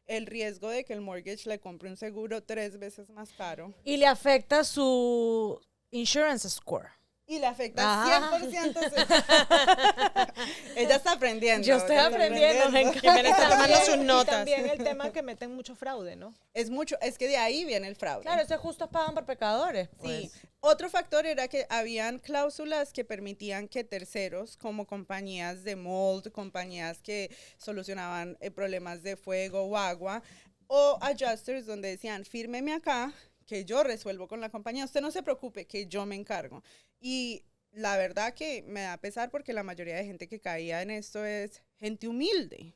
El riesgo de que el mortgage le compre un seguro 3 veces más caro. Y le afecta su insurance score. Y le afecta 100%. Ella está aprendiendo. Yo estoy aprendiendo. Me está tomando sus notas. Y también el tema que meten mucho fraude, ¿no? Es que de ahí viene el fraude. Claro, estos justos pagan por pecadores. Pues. Sí. Otro factor era que habían cláusulas que permitían que terceros, como compañías de mold, compañías que solucionaban problemas de fuego o agua, o adjusters donde decían, fírmeme acá, que yo resuelvo con la compañía, usted no se preocupe, que yo me encargo. Y la verdad que me da pesar porque la mayoría de gente que caía en esto es gente humilde,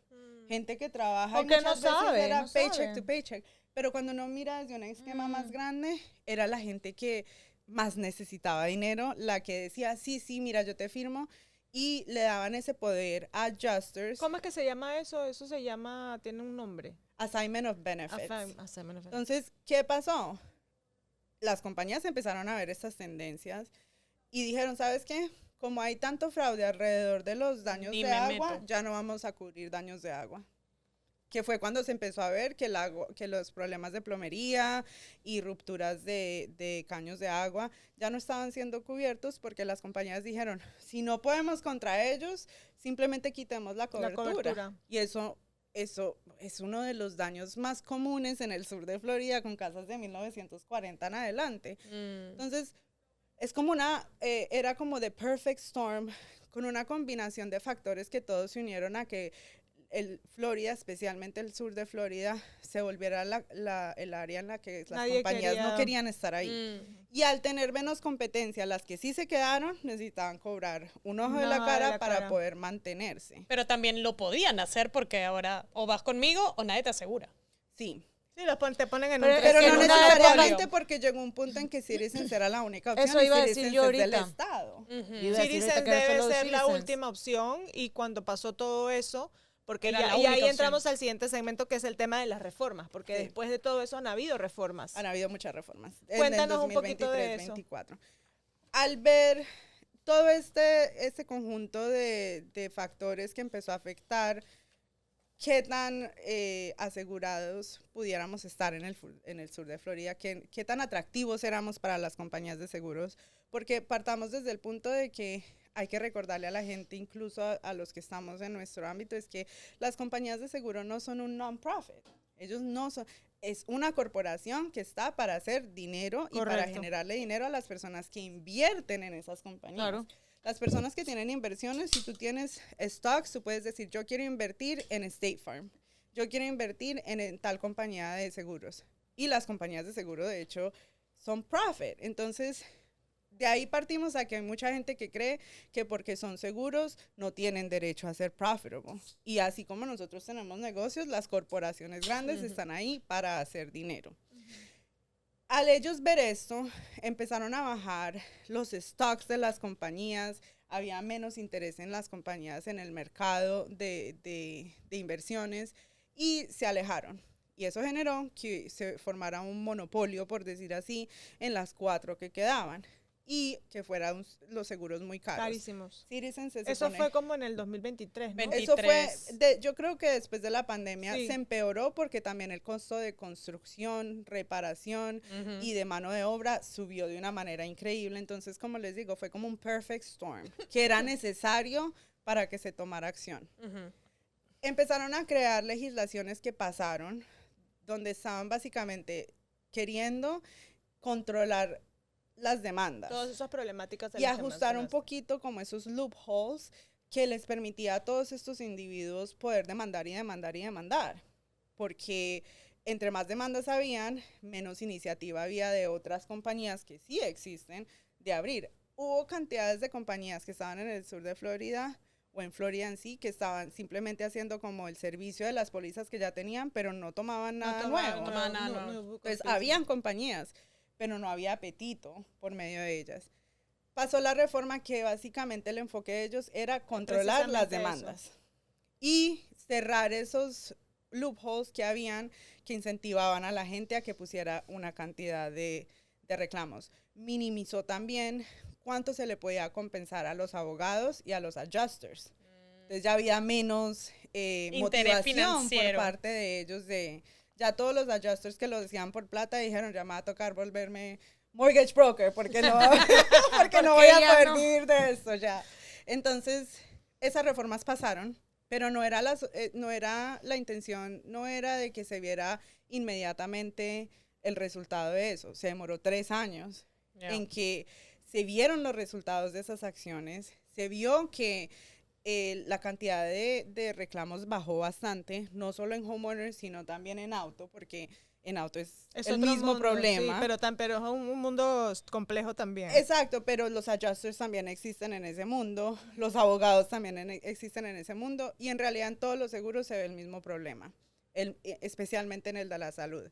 gente que trabaja porque y muchas veces era paycheck sabe. to paycheck. Pero cuando uno mira desde un esquema más grande, era la gente que más necesitaba dinero, la que decía, sí, mira, yo te firmo, y le daban ese poder a adjusters. ¿Cómo es que se llama eso? Eso se llama, tiene un nombre. Assignment of Benefits. Assignment of Benefits. Entonces, ¿qué pasó? Las compañías empezaron a ver estas tendencias y dijeron, ¿sabes qué? Como hay tanto fraude alrededor de los daños de agua, ya no vamos a cubrir daños de agua. Que fue cuando se empezó a ver que los problemas de plomería y rupturas de caños de agua ya no estaban siendo cubiertos porque las compañías dijeron, si no podemos contra ellos, simplemente quitemos la cobertura. Y eso es uno de los daños más comunes en el sur de Florida con casas de 1940 en adelante. Entonces, es como era como the perfect storm, con una combinación de factores que todos se unieron a que Florida, especialmente el sur de Florida, se volviera el área en la que las compañías no querían estar ahí. Y al tener menos competencia, las que sí se quedaron necesitaban cobrar un ojo de la cara para poder mantenerse. Pero también lo podían hacer porque ahora o vas conmigo o nadie te asegura. Sí. Sí, te ponen en pero no necesariamente porque llegó un punto en que Citizens era la única opción. Eso iba a decir yo ahorita. Del Estado. Citizens debe ser la última opción y cuando pasó todo eso, porque y ahí entramos al siguiente segmento que es el tema de las reformas, porque después de todo eso han habido reformas. Han habido muchas reformas. Cuéntanos un poquito de eso. 2024. Al ver todo este conjunto de factores que empezó a afectar qué tan asegurados pudiéramos estar en el sur de Florida, qué tan atractivos éramos para las compañías de seguros, porque partamos desde el punto de que hay que recordarle a la gente, incluso a los que estamos en nuestro ámbito, es que las compañías de seguro no son un non-profit. Ellos no son, es una corporación que está para hacer dinero. Correcto. Y para generarle dinero a las personas que invierten en esas compañías. Claro. Las personas que tienen inversiones, si tú tienes stocks, tú puedes decir, yo quiero invertir en State Farm, yo quiero invertir en tal compañía de seguros. Y las compañías de seguro, de hecho, son profit. Entonces, de ahí partimos a que hay mucha gente que cree que porque son seguros no tienen derecho a ser profitable. Y así como nosotros tenemos negocios, las corporaciones grandes están ahí para hacer dinero. Al ellos ver esto, empezaron a bajar los stocks de las compañías, había menos interés en las compañías en el mercado de inversiones y se alejaron. Y eso generó que se formara un monopolio, por decir así, en las 4 que quedaban. Y que fueran los seguros muy caros. Carísimos. Citizens eso fue como en el 2023, ¿no? 23. Eso fue, yo creo que después de la pandemia se empeoró porque también el costo de construcción, reparación y de mano de obra subió de una manera increíble. Entonces, como les digo, fue como un perfect storm, que era necesario para que se tomara acción. Empezaron a crear legislaciones que pasaron, donde estaban básicamente queriendo controlar las demandas. Todas esas problemáticas. Y ajustar un poquito como esos loopholes que les permitía a todos estos individuos poder demandar y demandar y demandar. Porque entre más demandas habían, menos iniciativa había de otras compañías que sí existen de abrir. Hubo cantidades de compañías que estaban en el sur de Florida o en Florida en sí, que estaban simplemente haciendo como el servicio de las pólizas que ya tenían, pero no tomaban nada nuevo. Entonces, habían compañías, pero no había apetito por medio de ellas. Pasó la reforma que básicamente el enfoque de ellos era controlar las demandas y cerrar esos loopholes que habían que incentivaban a la gente a que pusiera una cantidad de reclamos. Minimizó también cuánto se le podía compensar a los abogados y a los adjusters. Entonces ya había menos motivación por parte de ellos ya todos los adjusters que lo decían por plata dijeron, ya me va a tocar volverme mortgage broker, porque no, porque no voy a poder vivir de esto ya. Entonces, esas reformas pasaron, pero no era la intención, no era de que se viera inmediatamente el resultado de eso. Se demoró 3 años en que se vieron los resultados de esas acciones, se vio que la cantidad de reclamos bajó bastante, no solo en homeowners, sino también en auto, porque en auto es el mismo problema. Sí, pero es un mundo complejo también. Exacto, pero los adjusters también existen en ese mundo, los abogados también existen en ese mundo, y en realidad en todos los seguros se ve el mismo problema, especialmente en el de la salud.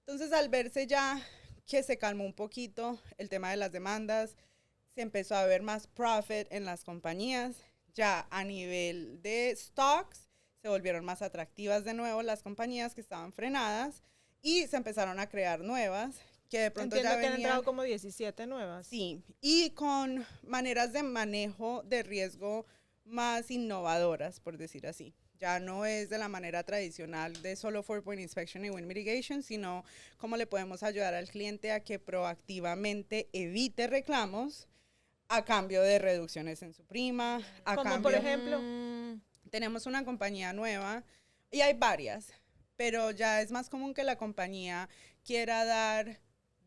Entonces, al verse ya que se calmó un poquito el tema de las demandas, se empezó a ver más profit en las compañías. Ya a nivel de stocks, se volvieron más atractivas de nuevo las compañías que estaban frenadas y se empezaron a crear nuevas que de pronto Entiendo ya que han entrado como 17 nuevas. Sí, y con maneras de manejo de riesgo más innovadoras, por decir así. Ya no es de la manera tradicional de solo 4-point inspection y wind mitigation, sino cómo le podemos ayudar al cliente a que proactivamente evite reclamos a cambio de reducciones en su prima. Como por ejemplo, tenemos una compañía nueva y hay varias, pero ya es más común que la compañía quiera dar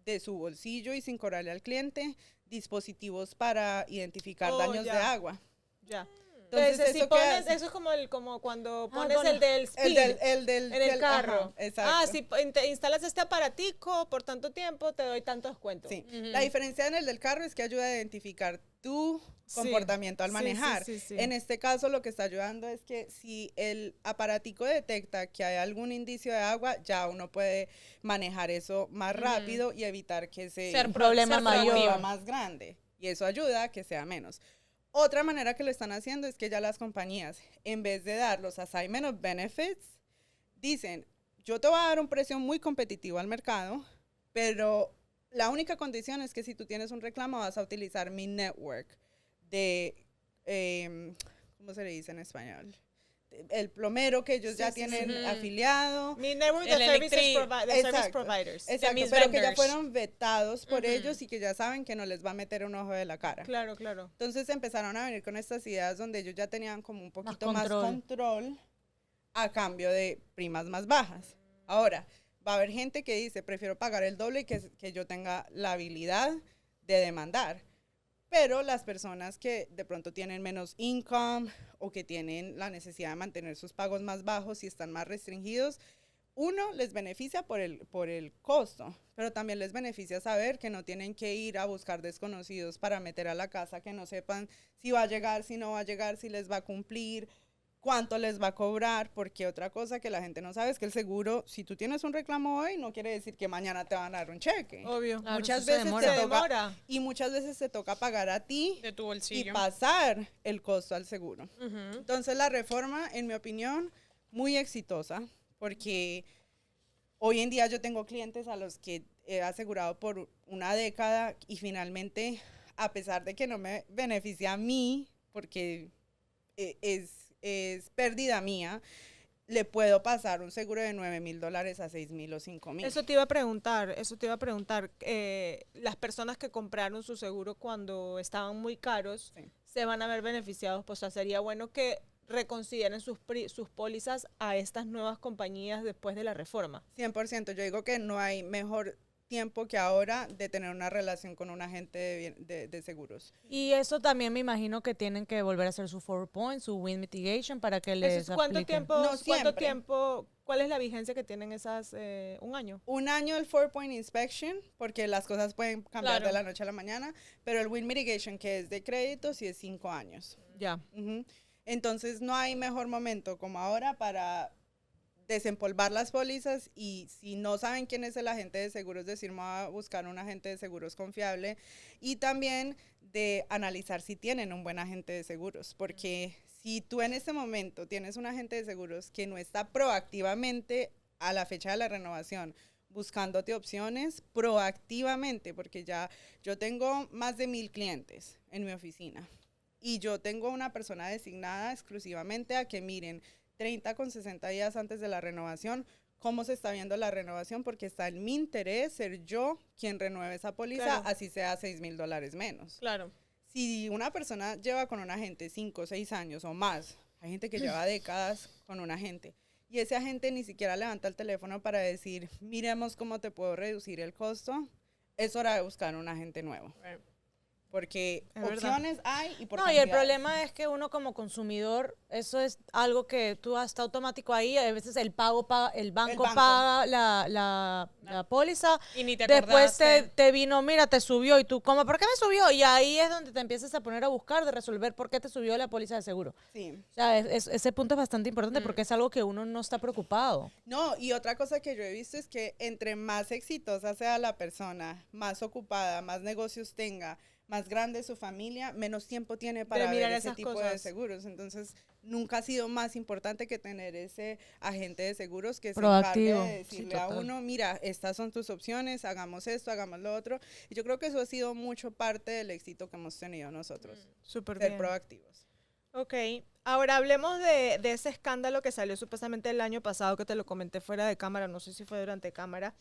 de su bolsillo y sin cobrarle al cliente dispositivos para identificar daños de agua. Ya. Entonces, si pones, eso es como cuando pones el del speed en el carro. Ajá, exacto. Si instalas este aparatico por tanto tiempo, te doy tanto descuento. Sí. La diferencia en el del carro es que ayuda a identificar tu comportamiento al manejar. Sí. En este caso, lo que está ayudando es que si el aparatico detecta que hay algún indicio de agua, ya uno puede manejar eso más rápido y evitar que sea un problema mayor, más grande. Y eso ayuda a que sea menos. Otra manera que lo están haciendo es que ya las compañías, en vez de dar los assignment of benefits, dicen, yo te voy a dar un precio muy competitivo al mercado, pero la única condición es que si tú tienes un reclamo vas a utilizar mi network de, ¿cómo se le dice en español? El plomero que ellos ya tienen afiliado. Mi network de service providers. Exacto, pero que ya fueron vetados por ellos y que ya saben que no les va a meter un ojo de la cara. Claro. Entonces empezaron a venir con estas ideas donde ellos ya tenían como un poquito más control a cambio de primas más bajas. Ahora, va a haber gente que dice, prefiero pagar el doble y que yo tenga la habilidad de demandar. Pero las personas que de pronto tienen menos income o que tienen la necesidad de mantener sus pagos más bajos y están más restringidos, uno, les beneficia por el costo, pero también les beneficia saber que no tienen que ir a buscar desconocidos para meter a la casa, que no sepan si va a llegar, si no va a llegar, si les va a cumplir, cuánto les va a cobrar, porque otra cosa que la gente no sabe es que el seguro, si tú tienes un reclamo hoy, no quiere decir que mañana te van a dar un cheque. Obvio. Claro, Muchas eso se veces demora. y muchas veces te toca pagar a ti De tu bolsillo. y pasar el costo al seguro. Ujú. Entonces la reforma, en mi opinión, muy exitosa, porque hoy en día yo tengo clientes a los que he asegurado por una década y finalmente, a pesar de que no me beneficia a mí, porque es pérdida mía, le puedo pasar un seguro de $9,000 a $6,000 o $5,000. Eso te iba a preguntar. Las personas que compraron su seguro cuando estaban muy caros, Sí. se van a ver beneficiados. Pues, o sea, sería bueno que reconsideren sus pólizas a estas nuevas compañías después de la reforma. 100%. Yo digo que no hay mejor tiempo que ahora de tener una relación con un agente de seguros. Y eso también me imagino que tienen que volver a hacer su 4-point, su wind mitigation para que les Eso es ¿Cuánto apliquen. tiempo, cuál es la vigencia que tienen esas, un año? Un año el 4-point inspection, porque las cosas pueden cambiar Claro. de la noche a la mañana, pero el wind mitigation, que es de crédito, sí es 5 años. Ya. Ujú. Entonces no hay mejor momento como ahora para desempolvar las pólizas, y si no saben quién es el agente de seguros, decir, me voy a buscar un agente de seguros confiable, y también de analizar si tienen un buen agente de seguros, porque si tú en este momento tienes un agente de seguros que no está proactivamente a la fecha de la renovación buscándote opciones proactivamente, porque ya yo tengo más de 1,000 clientes en mi oficina y yo tengo una persona designada exclusivamente a que miren 30 con 60 días antes de la renovación cómo se está viendo la renovación, porque está en mi interés ser yo quien renueve esa póliza, Claro. así sea $6,000 menos. Claro. Si una persona lleva con un agente 5 o 6 años o más, hay gente que lleva décadas con un agente, y ese agente ni siquiera levanta el teléfono para decir, miremos cómo te puedo reducir el costo, es hora de buscar un agente nuevo. Right. Porque Es verdad. opciones hay y por No, y el cantidades. problema es que uno como consumidor, eso es algo que tú está automático ahí, a veces el banco paga la póliza, Y ni te después acordaste. te vino, mira, te subió, y tú, ¿cómo? ¿Por qué me subió? Y ahí es donde te empiezas a poner a buscar de resolver por qué te subió la póliza de seguro. Sí. O sea, ese punto es bastante importante porque es algo que uno no está preocupado. No, y otra cosa que yo he visto es que entre más exitosa sea la persona, más ocupada, más negocios tenga, más grande su familia, menos tiempo tiene para mirar ver ese esas tipo de cosas. seguros. Entonces, nunca ha sido más importante que tener ese agente de seguros que se Proactivo, encargue de sí, decirle a total. uno, mira, estas son tus opciones, hagamos esto, hagamos lo otro. Y yo creo que eso ha sido mucho parte del éxito que hemos tenido nosotros, Súper ser bien. proactivos. Ok, ahora hablemos de ese escándalo que salió supuestamente el año pasado, que te lo comenté fuera de cámara, no sé si fue durante cámara,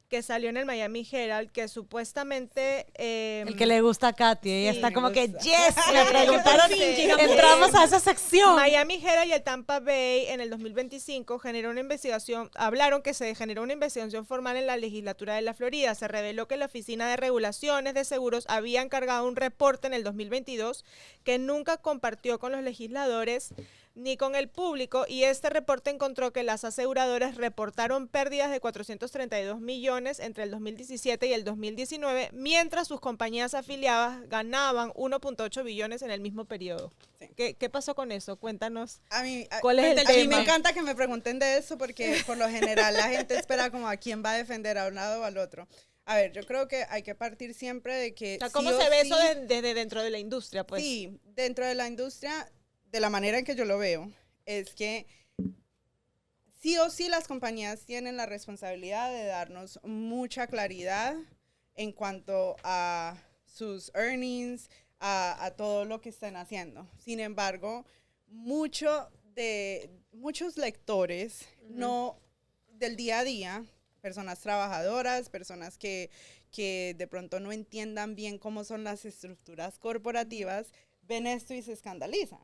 que salió en el Miami Herald, que supuestamente... El que le gusta a Katy, ella sí, está me como que, gusta. yes, me preguntaron, Sí. entramos a esa sección. Miami Herald y el Tampa Bay en el 2025 generó una investigación, hablaron que se generó una investigación formal en la legislatura de la Florida. Se reveló que la Oficina de Regulaciones de Seguros había encargado un reporte en el 2022 que nunca compartió con los legisladores ni con el público, y este reporte encontró que las aseguradoras reportaron pérdidas de 432 millones entre el 2017 y el 2019, mientras sus compañías afiliadas ganaban 1.8 billones en el mismo periodo. Sí. ¿Qué pasó con eso? Cuéntanos. A mí, ¿Cuál es el a mí tema? me encanta que me pregunten de eso, porque por lo general la gente espera como a quién va a defender a un lado o al otro. A ver, yo creo que hay que partir siempre de que... O sea, sí ¿cómo o se ve sí- eso desde dentro de la industria? Pues? Sí, dentro de la industria, de la manera en que yo lo veo, es que sí o sí las compañías tienen la responsabilidad de darnos mucha claridad en cuanto a sus earnings, a todo lo que están haciendo. Sin embargo, muchos lectores no del día a día, personas trabajadoras, personas que de pronto no entiendan bien cómo son las estructuras corporativas, ven esto y se escandalizan.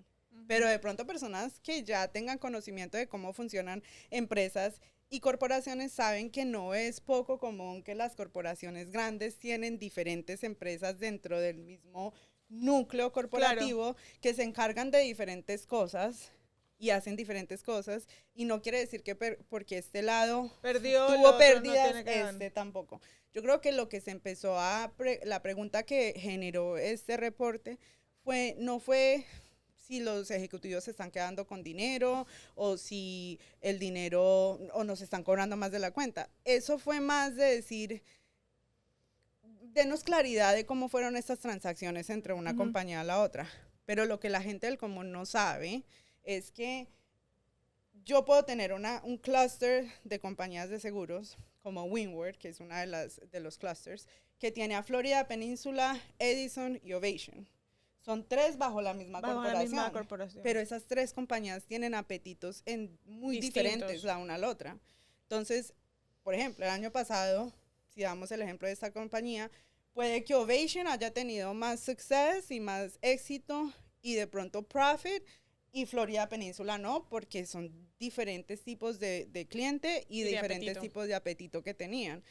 Pero de pronto personas que ya tengan conocimiento de cómo funcionan empresas y corporaciones saben que no es poco común que las corporaciones grandes tienen diferentes empresas dentro del mismo núcleo corporativo que se encargan de diferentes cosas y hacen diferentes cosas, y no quiere decir que porque este lado tuvo pérdidas, no tampoco. Yo creo que lo que se empezó la pregunta que generó este reporte no fue si los ejecutivos se están quedando con dinero o si el dinero o nos están cobrando más de la cuenta. Eso fue más de decir, denos claridad de cómo fueron estas transacciones entre una compañía a la otra. Pero lo que la gente del común no sabe es que yo puedo tener un clúster de compañías de seguros como Windward, que es una de los clusters, que tiene a Florida Peninsula, Edison y Ovation. Son 3 bajo la misma corporación. Pero esas 3 compañías tienen apetitos muy diferentes la una a la otra. Entonces, por ejemplo, el año pasado, si damos el ejemplo de esta compañía, puede que Ovation haya tenido más success y más éxito y de pronto profit, y Florida Peninsula no, porque son diferentes tipos de cliente y de diferentes tipos de apetito que tenían.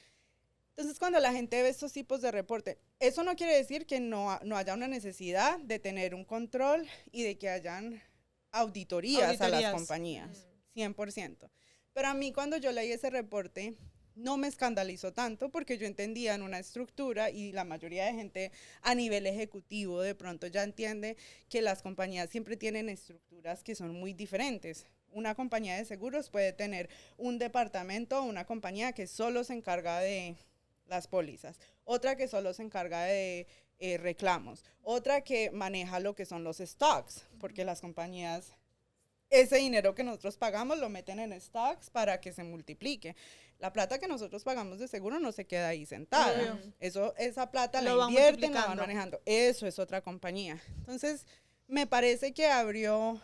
Entonces, cuando la gente ve estos tipos de reporte, eso no quiere decir que no haya una necesidad de tener un control y de que hayan auditorías a las compañías, 100%. Pero a mí, cuando yo leí ese reporte, no me escandalizó tanto porque yo entendía en una estructura, y la mayoría de gente a nivel ejecutivo de pronto ya entiende que las compañías siempre tienen estructuras que son muy diferentes. Una compañía de seguros puede tener un departamento o una compañía que solo se encarga de las pólizas, otra que solo se encarga de reclamos, otra que maneja lo que son los stocks, porque las compañías, ese dinero que nosotros pagamos lo meten en stocks para que se multiplique. La plata que nosotros pagamos de seguro no se queda ahí sentada. Esa plata la invierten, la van manejando. Eso es otra compañía. Entonces, me parece que abrió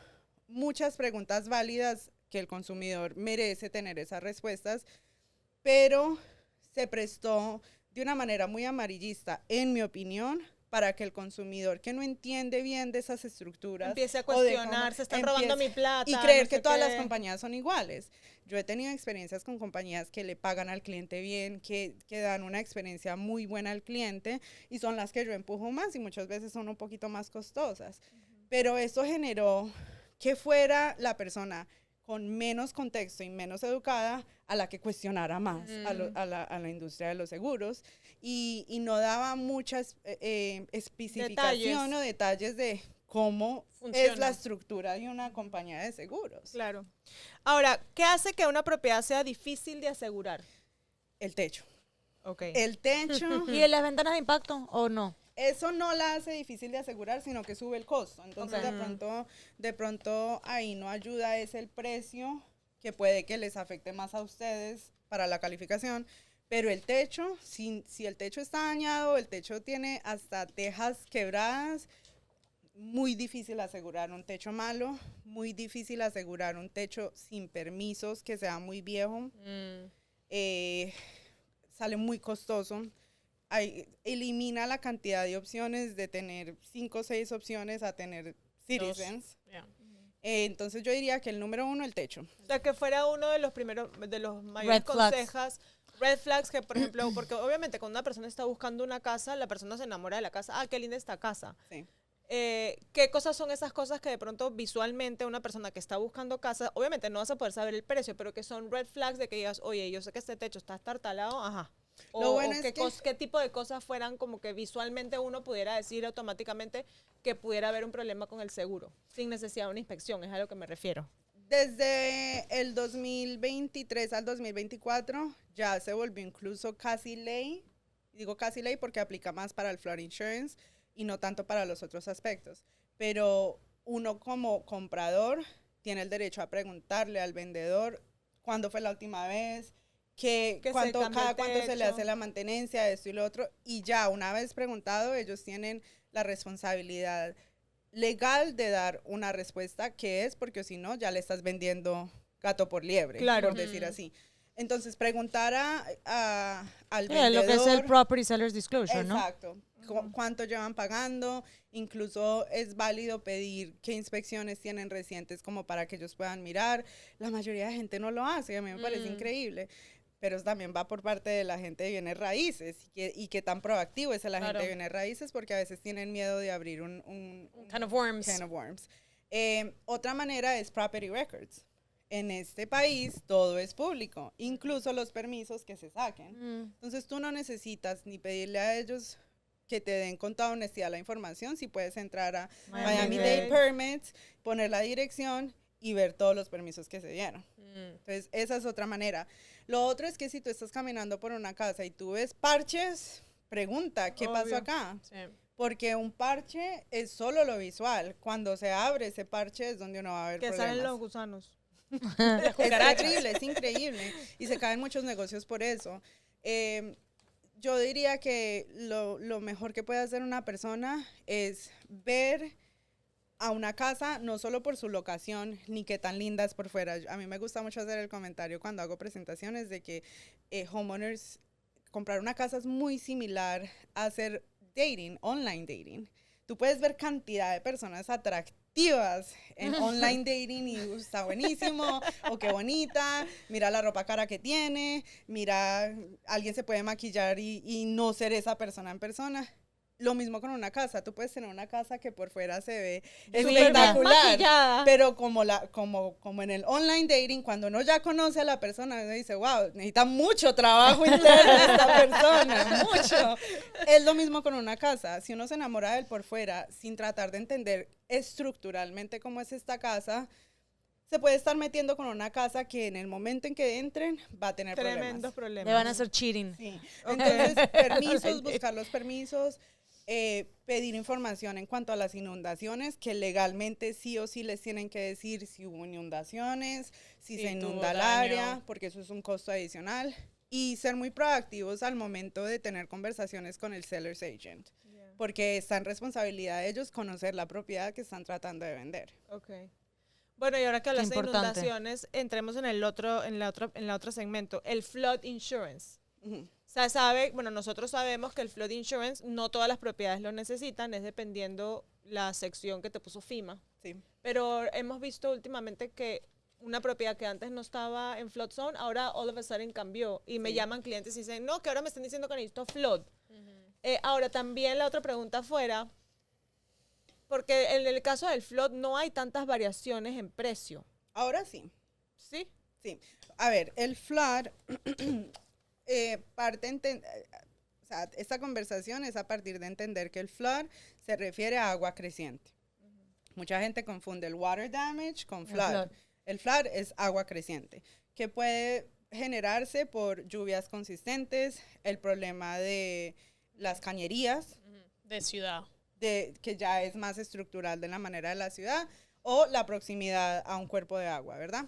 muchas preguntas válidas que el consumidor merece tener esas respuestas, pero se prestó de una manera muy amarillista, en mi opinión, para que el consumidor que no entiende bien de esas estructuras empiece a cuestionar, se están robando mi plata. Y creer que todas las compañías son iguales. Yo he tenido experiencias con compañías que le pagan al cliente bien, que dan una experiencia muy buena al cliente, y son las que yo empujo más y muchas veces son un poquito más costosas. Pero eso generó que fuera la persona con menos contexto y menos educada a la que cuestionara más a la industria de los seguros, y no daba muchas especificación o detalles de cómo funciona. Es la estructura de una compañía de seguros. Claro. Ahora, ¿qué hace que una propiedad sea difícil de asegurar? El techo. Okay. El techo. ¿Y en las ventanas de impacto o no? Eso no la hace difícil de asegurar, sino que sube el costo. Entonces, de pronto ahí no ayuda, es el precio, que puede que les afecte más a ustedes para la calificación. Pero el techo, si el techo está dañado, el techo tiene hasta tejas quebradas, muy difícil asegurar un techo malo, muy difícil asegurar un techo sin permisos, que sea muy viejo. Sale muy costoso. Elimina la cantidad de opciones de tener 5 o 6 opciones a tener Citizens. Entonces yo diría que el número 1, el techo. O sea, que fuera uno de los primeros, de los mayores red flags, que por ejemplo, porque obviamente cuando una persona está buscando una casa, la persona se enamora de la casa. Ah, qué linda esta casa. Sí. ¿Qué cosas son esas cosas que de pronto visualmente una persona que está buscando casa, obviamente no vas a poder saber el precio, pero que son red flags de que digas, oye, yo sé que este techo está estartalado, ajá. Lo bueno es ¿qué tipo de cosas fueran como que visualmente uno pudiera decir automáticamente que pudiera haber un problema con el seguro, sin necesidad de una inspección? Es a lo que me refiero. Desde el 2023 al 2024 ya se volvió incluso casi ley. Digo casi ley porque aplica más para el flood insurance y no tanto para los otros aspectos. Pero uno como comprador tiene el derecho a preguntarle al vendedor cuándo fue la última vez, cada cuánto se le hace la mantenencia, esto y lo otro. Y ya una vez preguntado, ellos tienen la responsabilidad legal de dar una respuesta que es, porque si no, ya le estás vendiendo gato por liebre, por decir así. Entonces, preguntar al vendedor. Lo que es el Property Seller's Disclosure, ¿no? Exacto. Cuánto llevan pagando. Incluso es válido pedir qué inspecciones tienen recientes como para que ellos puedan mirar. La mayoría de gente no lo hace, a mí me parece increíble. Pero también va por parte de la gente de bienes raíces y que tan proactivo es la gente de bienes raíces, porque a veces tienen miedo de abrir un can of worms. Otra manera es property records. En este país todo es público, incluso los permisos que se saquen. Entonces tú no necesitas ni pedirle a ellos que te den con toda honestidad la información, si puedes entrar a Miami-Dade Permits, poner la dirección y ver todos los permisos que se dieron. Entonces esa es otra manera. Lo otro es que si tú estás caminando por una casa y tú ves parches, pregunta, ¿qué pasó acá? Sí. Porque un parche es solo lo visual. Cuando se abre ese parche es donde uno va a ver problemas. Que salen los gusanos. Es terrible, es increíble. Y se caen muchos negocios por eso. Yo diría que lo mejor que puede hacer una persona es ver a una casa no solo por su locación, ni qué tan linda es por fuera. A mí me gusta mucho hacer el comentario cuando hago presentaciones de que homeowners, comprar una casa es muy similar a hacer dating, online dating. Tú puedes ver cantidad de personas atractivas en online dating y está buenísimo, o qué bonita, mira la ropa cara que tiene, mira, alguien se puede maquillar y no ser esa persona en persona. Lo mismo con una casa, tú puedes tener una casa que por fuera se ve espectacular, pero como en el online dating, cuando uno ya conoce a la persona, uno dice, wow, necesita mucho trabajo interno esta persona, mucho. Es lo mismo con una casa, si uno se enamora de él por fuera, sin tratar de entender estructuralmente cómo es esta casa, se puede estar metiendo con una casa que en el momento en que entren va a tener tremendos problemas. Le van a hacer cheating. Sí. Entonces, permisos, buscar los permisos, pedir información en cuanto a las inundaciones, que legalmente sí o sí les tienen que decir si hubo inundaciones, si se inunda el área, porque eso es un costo adicional, y ser muy proactivos al momento de tener conversaciones con el seller's agent, porque está en responsabilidad de ellos conocer la propiedad que están tratando de vender. Okay. Bueno, y ahora que hablas de inundaciones, entremos en la otra segmento, el flood insurance. O sea, nosotros sabemos que el flood insurance no todas las propiedades lo necesitan, es dependiendo la sección que te puso FEMA. Sí. Pero hemos visto últimamente que una propiedad que antes no estaba en flood zone, ahora all of a sudden cambió. Y me llaman clientes y dicen, no, que ahora me están diciendo que necesito flood. Ahora también la otra pregunta fuera, porque en el caso del flood no hay tantas variaciones en precio. Ahora sí. ¿Sí? Sí. A ver, el flood... esta conversación es a partir de entender que el flood se refiere a agua creciente. Mucha gente confunde el water damage con flood. El flood es agua creciente, que puede generarse por lluvias consistentes, el problema de las cañerías. De ciudad. Que ya es más estructural de la manera de la ciudad, o la proximidad a un cuerpo de agua, ¿verdad?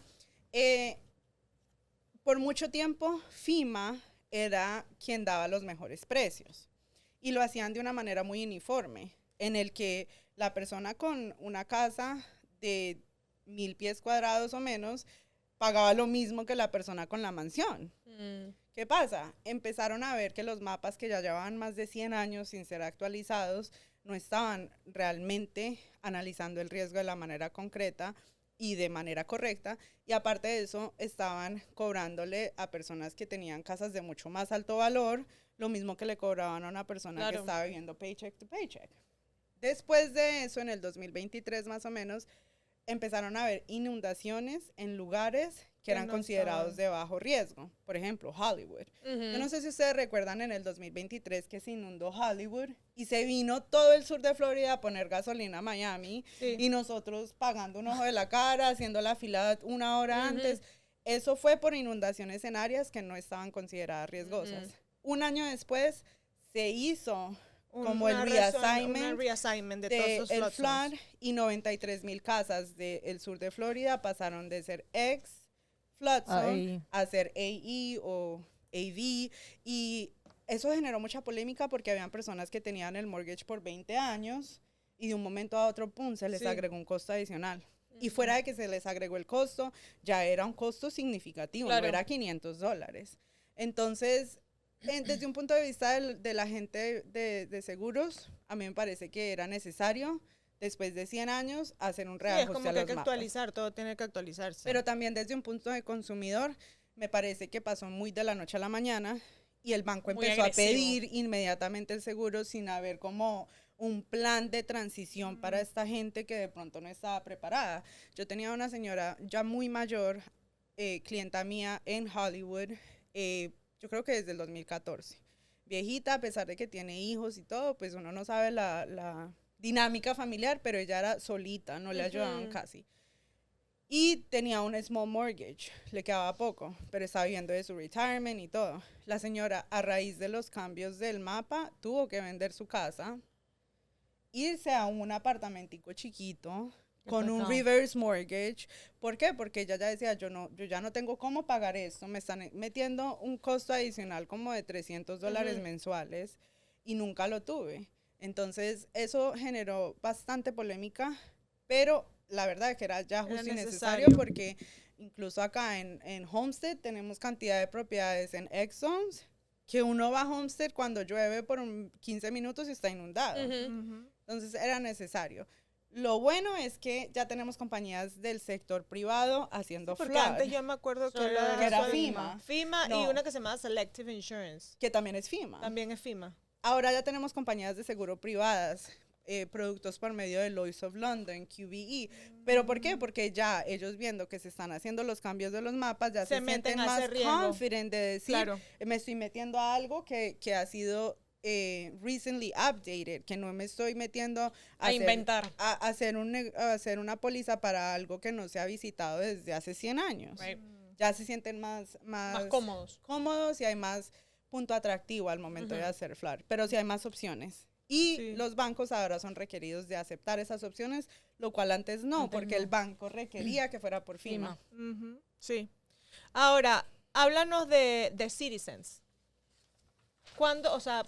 Por mucho tiempo, FEMA era quien daba los mejores precios y lo hacían de una manera muy uniforme, en el que la persona con una casa de 1,000 pies cuadrados o menos pagaba lo mismo que la persona con la mansión. ¿Qué pasa? Empezaron a ver que los mapas que ya llevaban más de 100 años sin ser actualizados no estaban realmente analizando el riesgo de la manera concreta y de manera correcta, y aparte de eso estaban cobrándole a personas que tenían casas de mucho más alto valor lo mismo que le cobraban a una persona que estaba viviendo paycheck to paycheck. Después de eso, en el 2023 más o menos, empezaron a haber inundaciones en lugares que eran considerados de bajo riesgo. Por ejemplo, Hollywood. Yo no sé si ustedes recuerdan en el 2023 que se inundó Hollywood y se vino todo el sur de Florida a poner gasolina a Miami, y nosotros pagando un ojo de la cara, haciendo la fila 1 hora antes. Eso fue por inundaciones en áreas que no estaban consideradas riesgosas. Un año después se hizo como el reassignment de todos el flood, y 93,000 casas del sur de Florida pasaron de ser flood zone a ser AE o AV, y eso generó mucha polémica porque habían personas que tenían el mortgage por 20 años y de un momento a otro, pum, se les agregó un costo adicional. Y fuera de que se les agregó el costo, ya era un costo significativo, no era $500. Entonces, desde un punto de vista de la gente de seguros, a mí me parece que era necesario, después de 100 años, hacer un reajuste. Es como que hay que actualizar, todo tiene que actualizarse. Pero también desde un punto de consumidor, me parece que pasó muy de la noche a la mañana y el banco empezó a pedir inmediatamente el seguro sin haber como un plan de transición para esta gente que de pronto no estaba preparada. Yo tenía una señora ya muy mayor, clienta mía en Hollywood, yo creo que desde el 2014. Viejita, a pesar de que tiene hijos y todo, pues uno no sabe la dinámica familiar, pero ella era solita, no le ayudaban casi. Y tenía un small mortgage, le quedaba poco, pero estaba viviendo de su retirement y todo. La señora, a raíz de los cambios del mapa, tuvo que vender su casa, irse a un apartamentico chiquito con un reverse mortgage. ¿Por qué? Porque ella ya decía, yo ya no tengo cómo pagar esto, me están metiendo un costo adicional como de $300 mensuales y nunca lo tuve. Entonces, eso generó bastante polémica, pero la verdad es que era ya justo y necesario porque incluso acá en Homestead tenemos cantidad de propiedades en Exxons que uno va a Homestead cuando llueve por 15 minutos y está inundado. Entonces era necesario. Lo bueno es que ya tenemos compañías del sector privado haciendo porque flood. antes yo me acuerdo que era FEMA. FEMA y una que se llama Selective Insurance. Que también es FEMA. También es FEMA. Ahora ya tenemos compañías de seguro privadas, productos por medio de Lloyd's of London, QBE. ¿Pero por qué? Porque ya ellos viendo que se están haciendo los cambios de los mapas, ya se sienten más confident de decir, me estoy metiendo a algo que ha sido recently updated, que no me estoy metiendo a inventar, a hacer una póliza para algo que no se ha visitado desde hace 100 años. Ya se sienten más cómodos y hay más punto atractivo al momento de hacer flood, pero sí hay más opciones. Y los bancos ahora son requeridos de aceptar esas opciones, lo cual antes no, porque el banco requería que fuera por FEMA. Sí. Ahora, háblanos de Citizens. ¿Cuándo? O sea,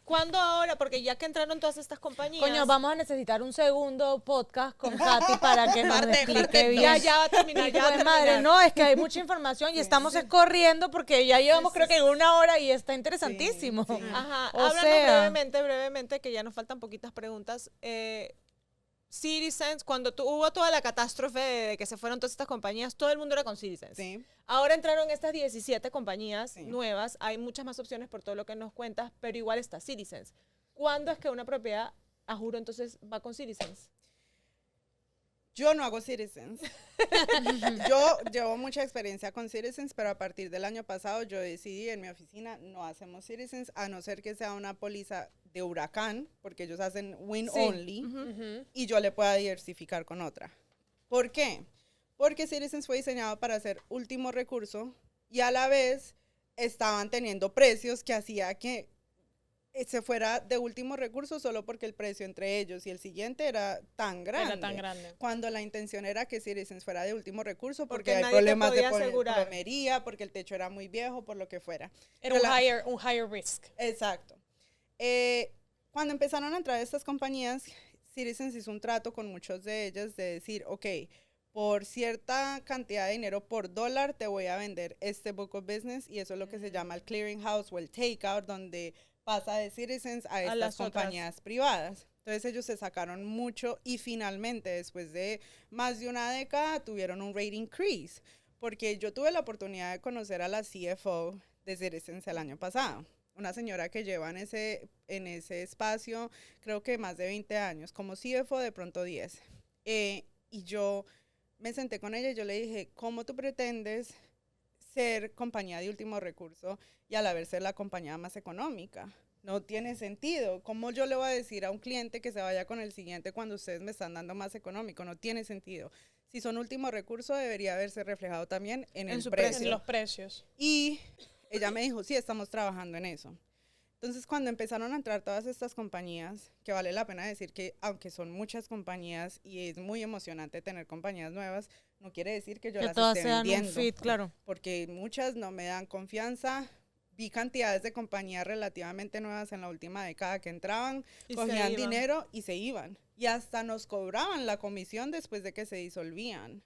¿cuándo ahora? Porque ya que entraron todas estas compañías... Coño, vamos a necesitar un segundo podcast con Katy para que nos explique bien. Ya va a terminar, Madre, no, es que hay mucha información y estamos corriendo porque ya llevamos creo que 1 hora y está interesantísimo. Ajá, háblanos brevemente, que ya nos faltan poquitas preguntas. Citizens, cuando hubo toda la catástrofe de que se fueron todas estas compañías, todo el mundo era con Citizens. Sí. Ahora entraron estas 17 compañías nuevas, hay muchas más opciones por todo lo que nos cuentas, pero igual está Citizens. ¿Cuándo es que una propiedad, a juro, entonces va con Citizens? Yo no hago Citizens. Yo llevo mucha experiencia con Citizens, pero a partir del año pasado yo decidí en mi oficina no hacemos Citizens, a no ser que sea una póliza de huracán, porque ellos hacen win only, y yo le pueda diversificar con otra. ¿Por qué? Porque Citizens fue diseñado para ser último recurso y a la vez estaban teniendo precios que hacía que se fuera de último recurso solo porque el precio entre ellos y el siguiente era tan grande. Cuando la intención era que Citizens fuera de último recurso porque hay problemas de plomería, porque el techo era muy viejo, por lo que fuera. Era un higher risk. Exacto. Cuando empezaron a entrar estas compañías, Citizens hizo un trato con muchos de ellas de decir, ok, por cierta cantidad de dinero por dólar te voy a vender este book of business, y eso es lo que se llama el clearinghouse o el takeout, donde pasa de Citizens a estas compañías privadas. Entonces ellos se sacaron mucho y finalmente después de más de una década tuvieron un rate increase, porque yo tuve la oportunidad de conocer a la CFO de Citizens el año pasado, una señora que lleva en ese espacio creo que más de 20 años, como CFO de pronto 10, y yo me senté con ella y yo le dije, ¿cómo tú pretendes ser compañía de último recurso y a la vez ser la compañía más económica? No tiene sentido. ¿Cómo yo le voy a decir a un cliente que se vaya con el siguiente cuando ustedes me están dando más económico? No tiene sentido. Si son último recurso, debería haberse reflejado también en el precio. En los precios. Y ella me dijo, sí, estamos trabajando en eso. Entonces, cuando empezaron a entrar todas estas compañías, que vale la pena decir que aunque son muchas compañías y es muy emocionante tener compañías nuevas, no quiere decir que yo las esté vendiendo. Un fit, claro. Porque muchas no me dan confianza. Vi cantidades de compañías relativamente nuevas en la última década que entraban, cogían dinero y se iban. Y hasta nos cobraban la comisión después de que se disolvían.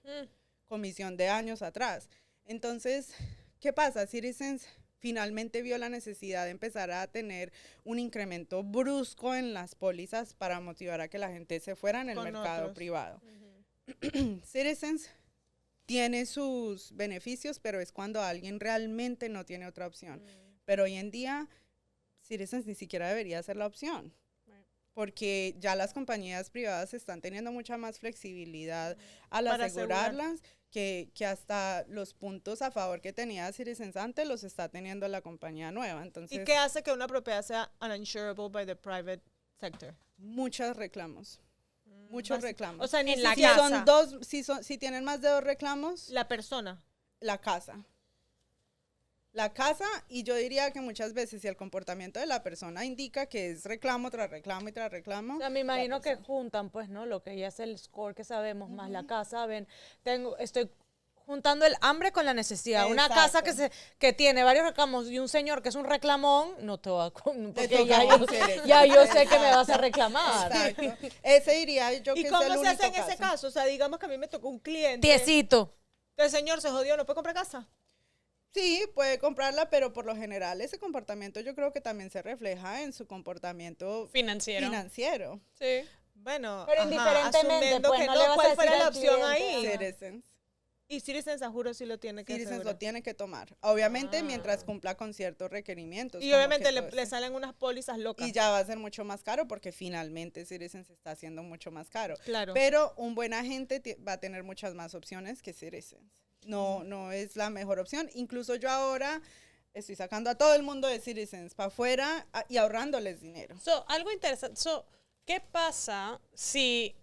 Comisión de años atrás. Entonces, ¿qué pasa? Citizens finalmente vio la necesidad de empezar a tener un incremento brusco en las pólizas para motivar a que la gente se fuera en el mercado privado. Citizens tiene sus beneficios, pero es cuando alguien realmente no tiene otra opción. Pero hoy en día, Citizens ni siquiera debería ser la opción. porque ya las compañías privadas están teniendo mucha más flexibilidad al asegurarlas, que hasta los puntos a favor que tenía Citizens antes los está teniendo la compañía nueva. Entonces, ¿y qué hace que una propiedad sea uninsurable by the private sector? Muchos reclamos. Muchos reclamos. O sea, en la si casa. si tienen más de 2 reclamos, La persona. la casa. La casa, y yo diría que muchas veces si el comportamiento de la persona indica que es reclamo tras reclamo y tras reclamo. O sea, me imagino que juntan, pues, ¿no? Lo que ya es el score que sabemos, más la casa, ven, estoy juntando el hambre con la necesidad. Una casa que tiene varios reclamos y un señor que es un reclamón, no te va a... Porque ya yo sé que me vas a reclamar. Exacto. Ese diría yo que ¿Y es cómo el se único hace en ese caso? O sea, digamos que a mí me tocó un cliente. Tiesito. El señor se jodió, ¿no puede comprar casa? Sí, puede comprarla, pero por lo general ese comportamiento yo creo que también se refleja en su comportamiento financiero. Sí. Bueno, Pero indiferentemente, asumiendo pues, que no le vas a ¿cuál decir fuera la al opción cliente, ahí? Citizens. Y Citizens, a juro, sí lo tiene que Citizens asegurar. lo tiene que tomar. Obviamente mientras cumpla con ciertos requerimientos. Y como obviamente que le salen unas pólizas locas. y ya va a ser mucho más caro porque finalmente Citizens está haciendo mucho más caro. Claro. Pero un buen agente va a tener muchas más opciones que Citizens. No es la mejor opción. Incluso yo ahora estoy sacando a todo el mundo de Citizens para afuera y ahorrándoles dinero. Algo interesante. ¿Qué pasa si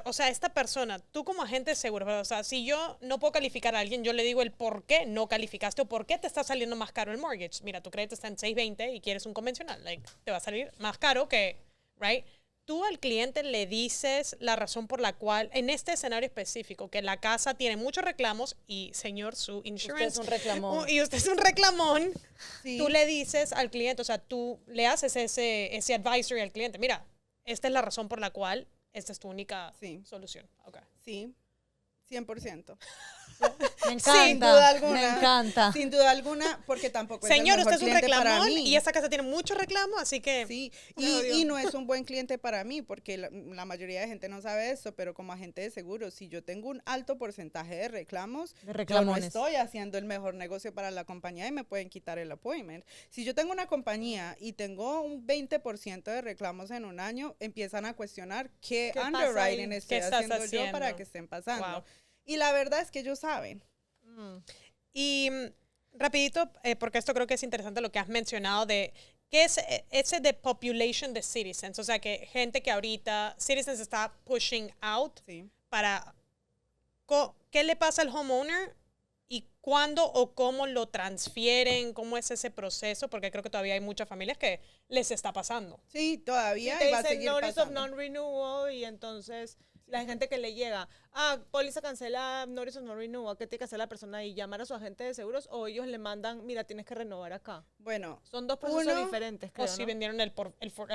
o sea, esta persona, tú como agente de seguros, o sea, si yo no puedo calificar a alguien, yo le digo el por qué no calificaste o por qué te está saliendo más caro el mortgage. Mira, tu crédito está en 620 y quieres un convencional, te va a salir más caro que, right? Tú al cliente le dices la razón por la cual, en este escenario específico, que la casa tiene muchos reclamos y, señor, su insurance... Usted es un reclamón. Y usted es un reclamón. Sí. Tú le dices al cliente, o sea, tú le haces ese advisory al cliente. Mira, esta es la razón por la cual esta es tu única solución. Okay. Sí, 100%. Me encanta. Sin duda alguna. Me encanta. Sin duda alguna, porque tampoco Señor, es el mejor usted es un cliente para reclamón mí. y esta casa tiene muchos reclamos, así que... Sí, y no es un buen cliente para mí, porque la mayoría de gente no sabe eso, pero como agente de seguros, si yo tengo un alto porcentaje de reclamos, yo no estoy haciendo el mejor negocio para la compañía y me pueden quitar el appointment. Si yo tengo una compañía y tengo un 20% de reclamos en un año, empiezan a cuestionar qué underwriting estoy haciendo yo para que estén pasando. Wow. Y la verdad es que ellos saben. Y rapidito, porque esto creo que es interesante lo que has mencionado de qué es ese de population de Citizens, o sea que gente que ahorita Citizens está pushing out para qué le pasa al homeowner y cuándo o cómo lo transfieren, cómo es ese proceso, porque creo que todavía hay muchas familias que les está pasando. Sí, todavía te va a dicen seguir notice pasando. of non-renewal y entonces la gente que le llega, póliza cancela, notice of non-renewal, ¿qué tiene que hacer la persona? Y llamar a su agente de seguros o ellos le mandan, mira, tienes que renovar acá. Bueno, son dos procesos diferentes, creo, o si ¿no? vendieron el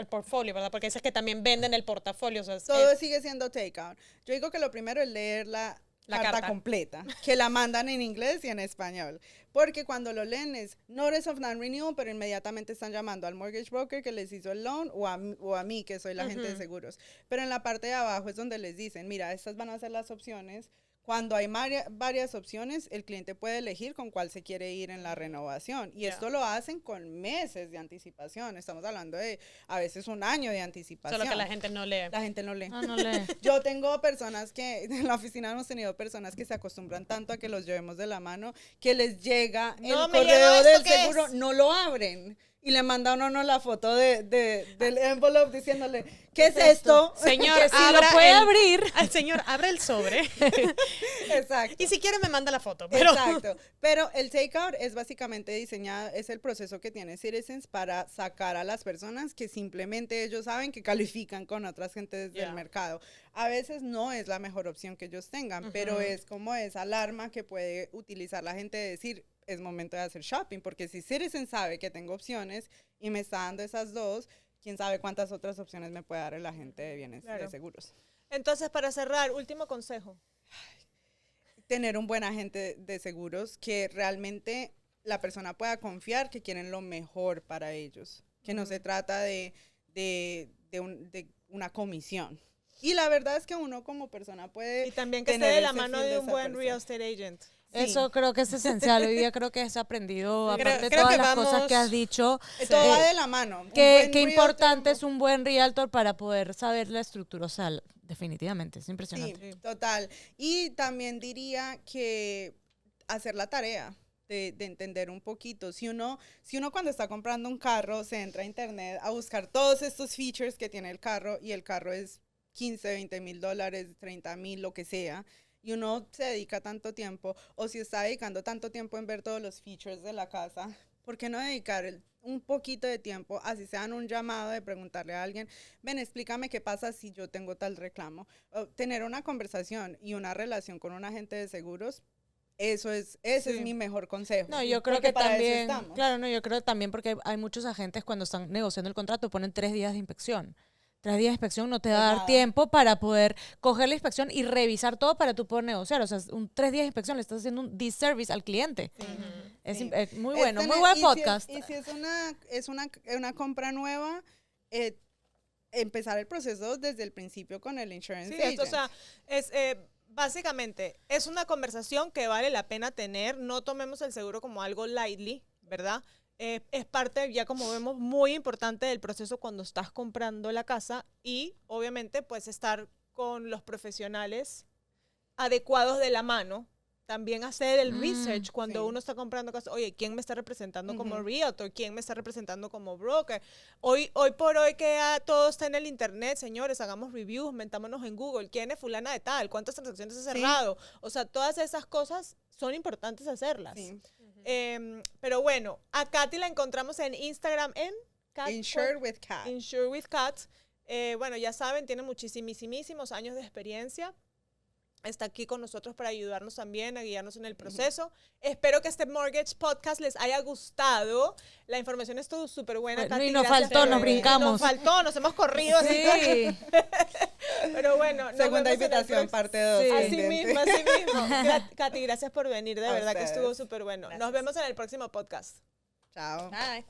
portfolio, ¿verdad? Porque dices que también venden el portafolio. O sea, todo sigue siendo takeout. Yo digo que lo primero es leer la carta completa, que la mandan en inglés y en español. Porque cuando lo leen es Notice of Non-Renewal, pero inmediatamente están llamando al mortgage broker que les hizo el loan o a mí, que soy la agente de seguros. Pero en la parte de abajo es donde les dicen, mira, estas van a ser las opciones. Cuando hay varias opciones, el cliente puede elegir con cuál se quiere ir en la renovación. Y esto lo hacen con meses de anticipación. Estamos hablando de a veces un año de anticipación. Solo que la gente no lee. La gente no lee. No lee. Yo tengo personas que, en la oficina hemos tenido personas que se acostumbran tanto a que los llevemos de la mano, que les llega el correo del seguro, no lo abren. Y le manda uno la foto del envelope diciéndole, ¿qué es esto? Señor, que si lo puede abrir. Al señor, abre el sobre. Exacto. Y si quiere me manda la foto. Exacto. Pero el takeout es básicamente diseñado, es el proceso que tiene Citizens para sacar a las personas que simplemente ellos saben que califican con otras gentes del mercado. A veces no es la mejor opción que ellos tengan, pero es como esa alarma que puede utilizar la gente de decir, es momento de hacer shopping, porque si Citizen sabe que tengo opciones y me está dando esas dos, quién sabe cuántas otras opciones me puede dar el agente de bienes de seguros. Entonces, para cerrar, último consejo. Tener un buen agente de seguros que realmente la persona pueda confiar que quieren lo mejor para ellos, que no se trata de una comisión. Y la verdad es que uno como persona puede... Y también que esté de la mano de un buen real estate agent. Eso creo que es esencial. Hoy día creo que has aprendido, aparte de creo todas que las vamos- cosas que has dicho, Todo va de la mano. qué importante es un buen realtor para poder saber la estructura. O sea, definitivamente, es impresionante. Sí, total. Y también diría que hacer la tarea de entender un poquito. Si uno cuando está comprando un carro se entra a internet a buscar todos estos features que tiene el carro y el carro es 15, 20 mil dólares, 30 mil, lo que sea, y uno se dedica tanto tiempo, o si está dedicando tanto tiempo en ver todos los features de la casa, ¿por qué no dedicar un poquito de tiempo, así sean un llamado de preguntarle a alguien, ven, explícame qué pasa si yo tengo tal reclamo? O tener una conversación y una relación con un agente de seguros, ese es mi mejor consejo. No, yo creo Porque que para eso también, estamos. claro, no, yo creo también porque hay muchos agentes cuando están negociando el contrato ponen 3 días de inspección. 3 días de inspección no te va a dar nada. tiempo para poder coger la inspección y revisar todo para tú poder negociar. O sea, 3 días de inspección le estás haciendo un disservice al cliente. Es Sí. muy Es bueno, tener- muy buen y podcast. Si es una compra nueva, empezar el proceso desde el principio con el insurance Sí, agent. esto, o sea, es básicamente es una conversación que vale la pena tener. No tomemos el seguro como algo lightly, ¿verdad? Es parte, ya como vemos, muy importante del proceso cuando estás comprando la casa y obviamente pues estar con los profesionales adecuados de la mano. También hacer el research cuando sí. uno está comprando casa. Oye, ¿quién me está representando como Ujú. realtor? ¿Quién me está representando como broker? Hoy por hoy que todo está en el internet, señores, hagamos reviews, mentámonos en Google. ¿Quién es fulana de tal? ¿Cuántas transacciones ha cerrado? O sea, todas esas cosas son importantes hacerlas. Sí. Pero bueno, a Katy la encontramos en Instagram en Insure with Cat. Insure with Cat. Bueno, ya saben, tiene muchísimos años de experiencia. Está aquí con nosotros para ayudarnos también, a guiarnos en el proceso. Espero que este Mortgage Podcast les haya gustado. La información estuvo súper buena, Bueno, Katy. y nos gracias faltó, por nos venir. brincamos. Nos faltó, nos hemos corrido. así. Sí. Pero bueno. nos Segunda vemos en el invitación, próximo- parte 2. Sí. Así mismo, así mismo. Katy, gracias por venir. De A verdad que estuvo ustedes. súper bueno. Gracias. Nos vemos en el próximo podcast. Chao. Bye.